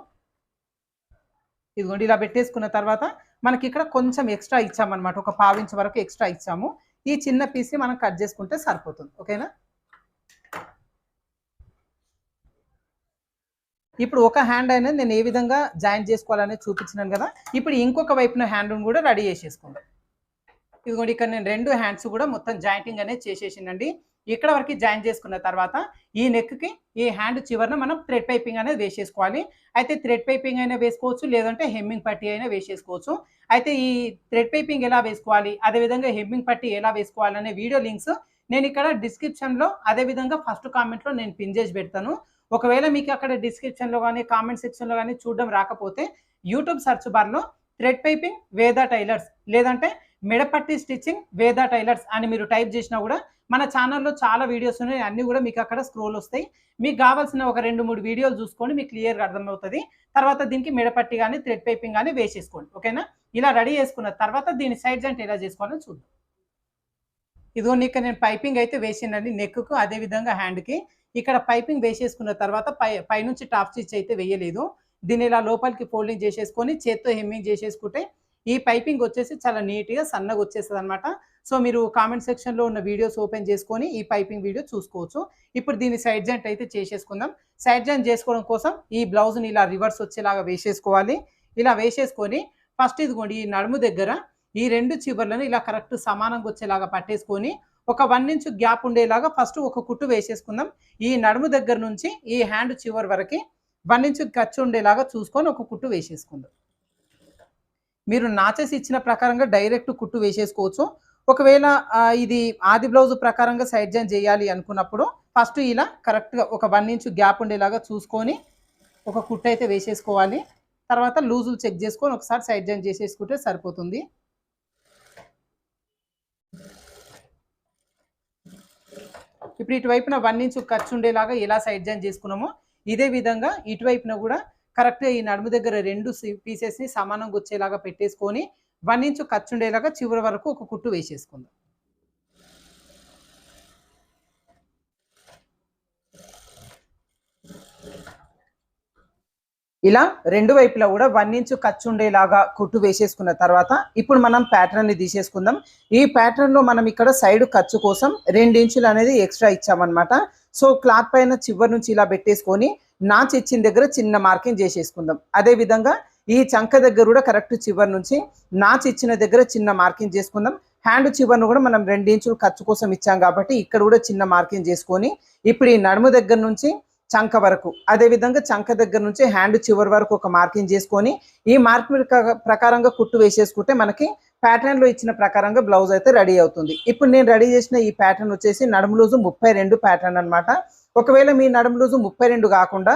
ఇదిగోండి ఇలా పెట్టేసుకున్న తర్వాత మనకి ఇక్కడ కొంచెం ఎక్స్ట్రా ఇచ్చామన్నమాట, ఒక 1/2 ఇంచ్ వరకు ఎక్స్ట్రా ఇచ్చాము. ఈ చిన్న పీస్ని మనం కట్ చేసుకుంటే సరిపోతుంది. ఓకేనా? ఇప్పుడు ఒక హ్యాండ్ అనేది నేను ఏ విధంగా జాయిన్ చేసుకోవాలనేది చూపించినాను కదా, ఇప్పుడు ఇంకొక వైపున హ్యాండ్ను కూడా రెడీ చేసేసుకుందాం. ఇదిగోండి ఇక్కడ నేను 2 హ్యాండ్స్ కూడా మొత్తం జాయింటింగ్ అనేది చేసేసిందండి. ఇక్కడ వరకు జాయిన్ చేసుకున్న తర్వాత ఈ నెక్‌కి ఈ హ్యాండ్ చివరన మనం థ్రెడ్ పైపింగ్ అనేది వేసేసుకోవాలి. అయితే థ్రెడ్ పైపింగ్ అయినా వేసుకోవచ్చు, లేదంటే హెమ్మింగ్ పట్టీ అయినా వేసేసుకోవచ్చు. అయితే ఈ థ్రెడ్ పైపింగ్ ఎలా వేసుకోవాలి, అదేవిధంగా హెమ్మింగ్ పట్టీ ఎలా వేసుకోవాలనే వీడియో లింక్స్ నేను ఇక్కడ డిస్క్రిప్షన్‌లో అదేవిధంగా ఫస్ట్ కామెంట్‌లో నేను పిన్ చేసి పెడతాను. ఒకవేళ మీకు అక్కడ డిస్క్రిప్షన్‌లో గాని, కామెంట్ సెక్షన్‌లో గాని చూడడం రాకపోతే యూట్యూబ్ సెర్చ్ బార్‌లో థ్రెడ్ పైపింగ్ వేదా టైలర్స్ లేదంటే మెడపట్టి స్టిచ్చింగ్ వేదా టైలర్స్ అని మీరు టైప్ చేసినా కూడా మన ఛానల్లో చాలా వీడియోస్ ఉన్నాయి. అన్నీ కూడా మీకు అక్కడ స్క్రోల్ వస్తాయి. మీకు కావాల్సిన ఒక 2, 3 వీడియోలు చూసుకోండి, మీకు క్లియర్‌గా అర్థమవుతది. తర్వాత దీనికి మెడపట్టి గాని, థ్రెడ్ పైపింగ్ గాని వేసేసుకోండి. ఓకేనా? ఇలా రెడీ చేసుకున్న తర్వాత దీని సైడ్ జాయింట్ ఎలా చేసుకోవాలో చూద్దాం. ఇదిగోండి ఇక్కడ నేను పైపింగ్ అయితే వేసిందండి నెక్‌కు అదేవిధంగా హ్యాండ్‌కి. ఇక్కడ పైపింగ్ వేసేసుకున్న తర్వాత పైనుంచి టాప్ స్టిచ్ అయితే వేయలేదు. దీన్ని ఇలా లోపలికి ఫోల్డింగ్ చేసేసుకొని చేత్తో హెమ్మింగ్ చేసేసుకుంటే ఈ పైపింగ్ వచ్చేసి చాలా నీట్‌గా సన్నగా వచ్చేస్తదనమాట. సో మీరు కామెంట్ సెక్షన్‌లో ఉన్న వీడియోస్ ఓపెన్ చేసుకొని ఈ పైపింగ్ వీడియో చూసుకోవచ్చు. ఇప్పుడు దీని సైడ్ జాయింట్ అయితే చేసేసుకుందాం. సైడ్ జాయింట్ చేసుకోవడం కోసం ఈ బ్లౌజ్‌ని ఇలా రివర్స్ వచ్చేలాగా వేసేసుకోవాలి. ఇలా వేసేసుకొని ఫస్ట్ ఇదిగోండి ఈ నడుము దగ్గర ఈ 2 చివర్లను ఇలా కరెక్ట్ సమానంగా వచ్చేలాగా పట్టేసుకొని ఒక 1 ఇంచ్ గ్యాప్ ఉండేలాగా ఫస్ట్ ఒక కుట్టు వేసేసుకుందాం. ఈ నడుము దగ్గర నుంచి ఈ హ్యాండ్ చివరి వరకు 1 ఇంచ్ ఖర్చు ఉండేలాగా చూసుకొని ఒక కుట్టు వేసేసుకుందాం. మీరు నాచెస్ ఇచ్చిన ప్రకారంగా డైరెక్ట్ కుట్టు వేసేసుకోవచ్చు. ఒకవేళ ఇది ఆది బ్లౌజ్ ప్రకారంగా సైడ్ జాయిన్ చేయాలి అనుకున్నప్పుడు ఫస్ట్ ఇలా కరెక్ట్‌గా ఒక 1 ఇంచ్ గ్యాప్ ఉండేలాగా చూసుకొని ఒక కుట్టు అయితే వేసేసుకోవాలి. తర్వాత లూజులు చెక్ చేసుకొని ఒకసారి సైడ్ జాయిన్ చేసేసుకుంటే సరిపోతుంది. ఇప్పుడు ఇటువైపున 1 ఇంచ్ ఖర్చు ఉండేలాగా ఎలా సైడ్ జాయిన్ చేసుకున్నామో ఇదే విధంగా ఇటువైపున కూడా కరెక్ట్‌గా ఈ నడుము దగ్గర 2 పీసెస్‌ని సమానంగా వచ్చేలాగా పెట్టేసుకొని 1 ఇంచ్ ఖర్చు ఉండేలాగా చివరి వరకు ఒక కుట్టు వేసేసుకుందాం. ఇలా 2 వైపులా కూడా 1 ఇంచ్ ఖర్చు ఉండేలాగా కుట్టు వేసేసుకున్న తర్వాత ఇప్పుడు మనం ప్యాటర్న్ని తీసేసుకుందాం. ఈ ప్యాటర్న్‌లో మనం ఇక్కడ సైడ్ ఖర్చు కోసం 2 ఇంచులు అనేది ఎక్స్ట్రా ఇచ్చామన్నమాట. సో క్లాత్ పైన చివరి నుంచి ఇలా పెట్టేసుకొని నాచ్ ఇచ్చిన దగ్గర చిన్న మార్కింగ్ చేసేసుకుందాం. అదే విధంగా ఈ చంక దగ్గర కూడా కరెక్ట్ చివరి నుంచి నాచ్ ఇచ్చిన దగ్గర చిన్న మార్కింగ్ చేసుకుందాం. హ్యాండ్ చివరను కూడా మనం 2 ఇంచులు ఖర్చు కోసం ఇచ్చాం కాబట్టి ఇక్కడ కూడా చిన్న మార్కింగ్ చేసుకొని ఇప్పుడు ఈ నడుము దగ్గర నుంచి చంక వరకు అదే విధంగా చంక దగ్గర నుంచి హ్యాండ్ చివరి వరకు ఒక మార్కింగ్ చేసుకొని ఈ మార్కింగ్ ప్రకారంగా కుట్టు వేసేసుకుంటే మనకి ప్యాటర్న్లో ఇచ్చిన ప్రకారంగా బ్లౌజ్ అయితే రెడీ అవుతుంది. ఇప్పుడు నేను రెడీ చేసిన ఈ ప్యాటర్న్ వచ్చేసి నడుము లూజు 32 ప్యాటర్న్ అనమాట. ఒకవేళ మీ నడుము లూజు 32 కాకుండా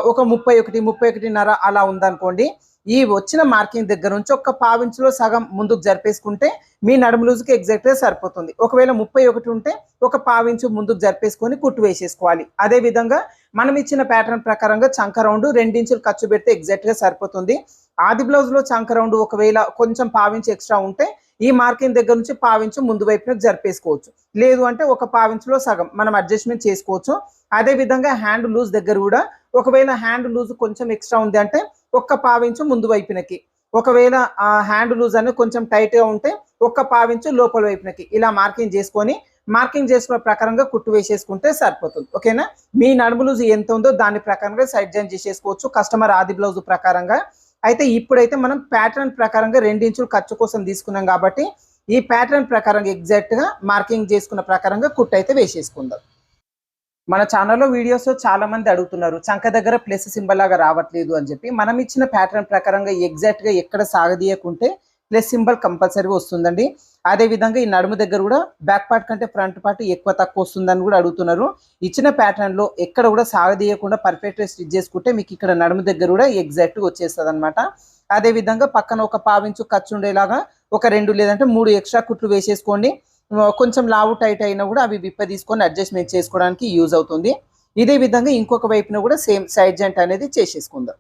ఒక 31, 31.5 అలా ఉందనుకోండి, ఈ వచ్చిన మార్కింగ్ దగ్గర నుంచి ఒక 1/4 ఇంచులో సగం ముందుకు జరిపేసుకుంటే మీ నడుము లూజుకి ఎగ్జాక్ట్గా సరిపోతుంది. ఒకవేళ 31 ఉంటే ఒక 1/4 ఇంచు ముందుకు జరిపేసుకొని కుట్టు వేసేసుకోవాలి. అదే విధంగా మనం ఇచ్చిన ప్యాటర్న్ ప్రకారంగా చంక రౌండ్ 2 ఇంచులు ఖర్చు పెడితే ఎగ్జాక్ట్గా సరిపోతుంది. ఆది బ్లౌజ్లో చంక రౌండ్ ఒకవేళ కొంచెం 1/4 ఇంచు ఎక్స్ట్రా ఉంటే ఈ మార్కింగ్ దగ్గర నుంచి 1/4 ఇంచు ముందు వైపున జరిపేసుకోవచ్చు. లేదు అంటే ఒక 1/4 ఇంచులో సగం మనం అడ్జస్ట్మెంట్ చేసుకోవచ్చు. అదే విధంగా హ్యాండ్ లూజ్ దగ్గర కూడా ఒకవేళ హ్యాండ్ లూజ్ కొంచెం ఎక్స్ట్రా ఉంది అంటే ఒక 1/4 ఇంచు ముందు వైపునకి, ఒకవేళ హ్యాండ్ లూజ్ అనేది కొంచెం టైట్గా ఉంటే ఒక 1/4 ఇంచు లోపల వైపునకి ఇలా మార్కింగ్ చేసుకొని మార్కింగ్ చేసుకున్న ప్రకారంగా కుట్టు వేసేసుకుంటే సరిపోతుంది. ఓకేనా? మీ నడుము లూజ్ ఎంత ఉందో దాని ప్రకారంగా సైడ్ జాయిన్ చేసేసుకోవచ్చు కస్టమర్ ఆది బ్లౌజ్ ప్రకారంగా. అయితే ఇప్పుడైతే మనం ప్యాటర్న్ ప్రకారంగా 2 ఇంచులు ఖర్చు కోసం తీసుకున్నాం కాబట్టి ఈ ప్యాటర్న్ ప్రకారంగా ఎగ్జాక్ట్గా మార్కింగ్ చేసుకున్న ప్రకారంగా కుట్టు అయితే వేసేసుకుందాం. మన ఛానల్లో వీడియోస్ చాలా మంది అడుగుతున్నారు చంక దగ్గర ప్లస్ సింబల్ లాగా రావట్లేదు అని చెప్పి. మనం ఇచ్చిన ప్యాటర్న్ ప్రకారంగా ఎగ్జాక్ట్గా ఎక్కడ సాగదీయకుంటే ప్లస్ సింబల్ కంపల్సరీగా వస్తుందండి. అదే విధంగా ఈ నడుము దగ్గర కూడా బ్యాక్ పార్ట్ కంటే ఫ్రంట్ పార్ట్ ఎక్కువ తక్కువ వస్తుందని కూడా అడుగుతున్నారు. ఇచ్చిన ప్యాటర్న్లో ఎక్కడ కూడా సాగదీయకుండా పర్ఫెక్ట్గా స్టిచ్ చేసుకుంటే మీకు ఇక్కడ నడుము దగ్గర కూడా ఎగ్జాక్ట్గా వచ్చేస్తుంది అనమాట. అదే విధంగా పక్కన ఒక 1/4 ఇంచు ఖర్చు ఉండేలాగా ఒక 2 లేదంటే 3 ఎక్స్ట్రా కుట్లు వేసేసుకోండి. కొంచెం లావు టైట్ అయినా కూడా అవి విప్ప తీసుకొని అడ్జస్ట్మెంట్ చేసుకోవడానికి యూజ్ అవుతుంది. ఇదే విధంగా ఇంకొక వైపున కూడా సేమ్ సైడ్ జాయింట్ అనేది చేసేసుకుందాం.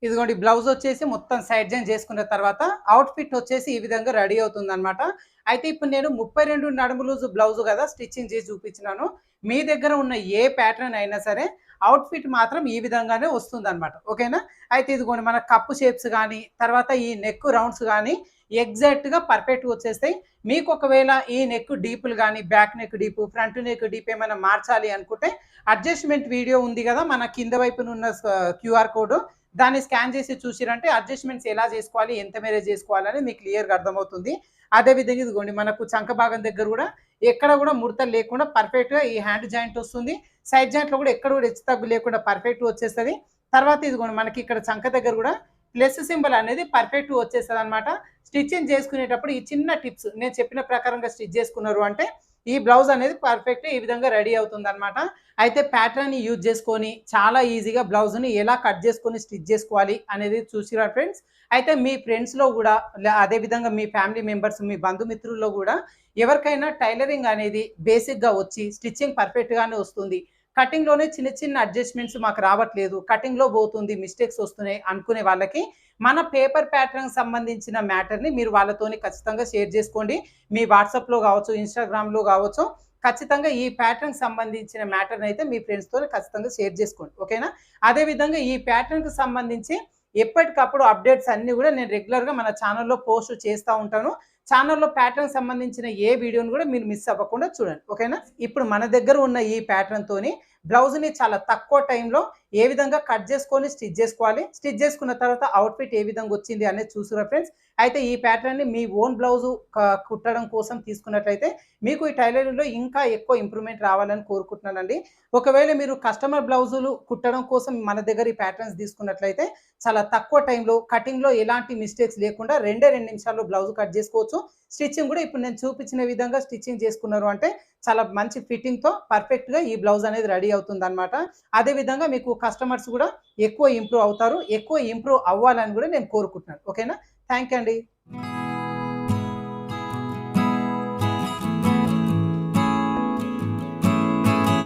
ఇదిగోండి బ్లౌజ్ వచ్చేసి మొత్తం సైడ్ జాయిన్ చేసుకున్న తర్వాత అవుట్ ఫిట్ వచ్చేసి ఈ విధంగా రెడీ అవుతుంది అనమాట. అయితే ఇప్పుడు నేను 32 నడుము లూజు బ్లౌజ్ కదా స్టిచ్చింగ్ చేసి చూపించినాను. మీ దగ్గర ఉన్న ఏ ప్యాటర్న్ అయినా సరే అవుట్ ఫిట్ మాత్రం ఈ విధంగానే వస్తుంది అనమాట. ఓకేనా? అయితే ఇదిగోండి మన కప్పు షేప్స్ కానీ తర్వాత ఈ నెక్ రౌండ్స్ కానీ ఎగ్జాక్ట్గా పర్ఫెక్ట్గా వచ్చేస్తాయి. మీకు ఒకవేళ ఈ నెక్ డీపులు కానీ back neck deep front neck deep ఏమైనా మార్చాలి అనుకుంటే అడ్జస్ట్మెంట్ వీడియో ఉంది కదా మన కింద వైపున ఉన్న QR కోడ్ దాన్ని స్కాన్ చేసి చూసిరంటే అడ్జస్ట్మెంట్స్ ఎలా చేసుకోవాలి, ఎంత మేర చేసుకోవాలని మీకు క్లియర్గా అర్థమవుతుంది. అదేవిధంగా ఇదిగోండి మనకు చంక భాగం దగ్గర కూడా ఎక్కడ కూడా ముడతలు లేకుండా పర్ఫెక్ట్గా ఈ హ్యాండ్ జాయింట్ వస్తుంది. సైడ్ జాయింట్లో కూడా ఎక్కడ కూడా హెచ్చు తగ్గు లేకుండా పర్ఫెక్ట్ వచ్చేస్తుంది. తర్వాత ఇదిగోండి మనకి ఇక్కడ చంక దగ్గర కూడా ప్లస్ సింబల్ అనేది పర్ఫెక్ట్ వచ్చేస్తుంది అనమాట. స్టిచ్చింగ్ చేసుకునేటప్పుడు ఈ చిన్న టిప్స్ నేను చెప్పిన ప్రకారంగా స్టిచ్ చేసుకున్నారు అంటే ఈ బ్లౌజ్ అనేది పర్ఫెక్ట్ ఈ విధంగా రెడీ అవుతుంది అనమాట. అయితే ప్యాటర్న్ని యూజ్ చేసుకొని చాలా ఈజీగా బ్లౌజ్ని ఎలా కట్ చేసుకొని స్టిచ్ చేసుకోవాలి అనేది చూసిరా ఫ్రెండ్స్. అయితే మీ ఫ్రెండ్స్లో కూడా అదేవిధంగా మీ ఫ్యామిలీ మెంబర్స్ మీ బంధుమిత్రుల్లో కూడా ఎవరికైనా టైలరింగ్ అనేది బేసిక్గా వచ్చి స్టిచ్చింగ్ పర్ఫెక్ట్గానే వస్తుంది, కటింగ్లోనే చిన్న చిన్న అడ్జస్ట్మెంట్స్ మాకు రావట్లేదు, కటింగ్లో పోతుంది, మిస్టేక్స్ వస్తున్నాయి అనుకునే వాళ్ళకి మన పేపర్ ప్యాటర్న్ సంబంధించిన మ్యాటర్ని మీరు వాళ్ళతోని ఖచ్చితంగా షేర్ చేసుకోండి. మీ వాట్సాప్లో కావచ్చు, ఇన్స్టాగ్రామ్లో కావచ్చు, ఖచ్చితంగా ఈ ప్యాటర్న్కి సంబంధించిన మ్యాటర్ని అయితే మీ ఫ్రెండ్స్తో ఖచ్చితంగా షేర్ చేసుకోండి. ఓకేనా? అదేవిధంగా ఈ ప్యాటర్న్కి సంబంధించి ఎప్పటికప్పుడు అప్డేట్స్ అన్నీ కూడా నేను రెగ్యులర్గా మన ఛానల్లో పోస్ట్ చేస్తూ ఉంటాను. ఛానల్లో ప్యాటర్న్ సంబంధించిన ఏ వీడియోని కూడా మీరు మిస్ అవ్వకుండా చూడండి. ఓకేనా? ఇప్పుడు మన దగ్గర ఉన్న ఈ ప్యాటర్న్తోని బ్లౌజ్ని చాలా తక్కువ టైంలో ఏ విధంగా కట్ చేసుకొని స్టిచ్ చేసుకోవాలి, స్టిచ్ చేసుకున్న తర్వాత అవుట్ఫిట్ ఏ విధంగా వచ్చింది అనేది చూసారా ఫ్రెండ్స్. అయితే ఈ ప్యాటర్న్ని మీ ఓన్ బ్లౌజు కుట్టడం కోసం తీసుకున్నట్లయితే మీకు ఈ టైలరింగ్లో ఇంకా ఎక్కువ ఇంప్రూవ్మెంట్ రావాలని కోరుకుంటున్నానండి. ఒకవేళ మీరు కస్టమర్ బ్లౌజులు కుట్టడం కోసం మన దగ్గర ఈ ప్యాటర్న్స్ తీసుకున్నట్లయితే చాలా తక్కువ టైంలో కటింగ్లో ఎలాంటి మిస్టేక్స్ లేకుండా 2 నిమిషాల్లో బ్లౌజ్ కట్ చేసుకోవచ్చు. స్టిచ్చింగ్ కూడా ఇప్పుడు నేను చూపించిన విధంగా స్టిచ్చింగ్ చేసుకున్నారు అంటే చాలా మంచి ఫిట్టింగ్తో పర్ఫెక్ట్గా ఈ బ్లౌజ్ అనేది రెడీ అవుతుంది అనమాట. అదేవిధంగా మీకు కస్టమర్స్ కూడా ఎక్కువ ఇంప్రూవ్ అవుతారు, ఎక్కువ ఇంప్రూవ్ అవ్వాలని కూడా నేను కోరుకుంటున్నాను. ఓకేనా? థ్యాంక్ యూ అండి.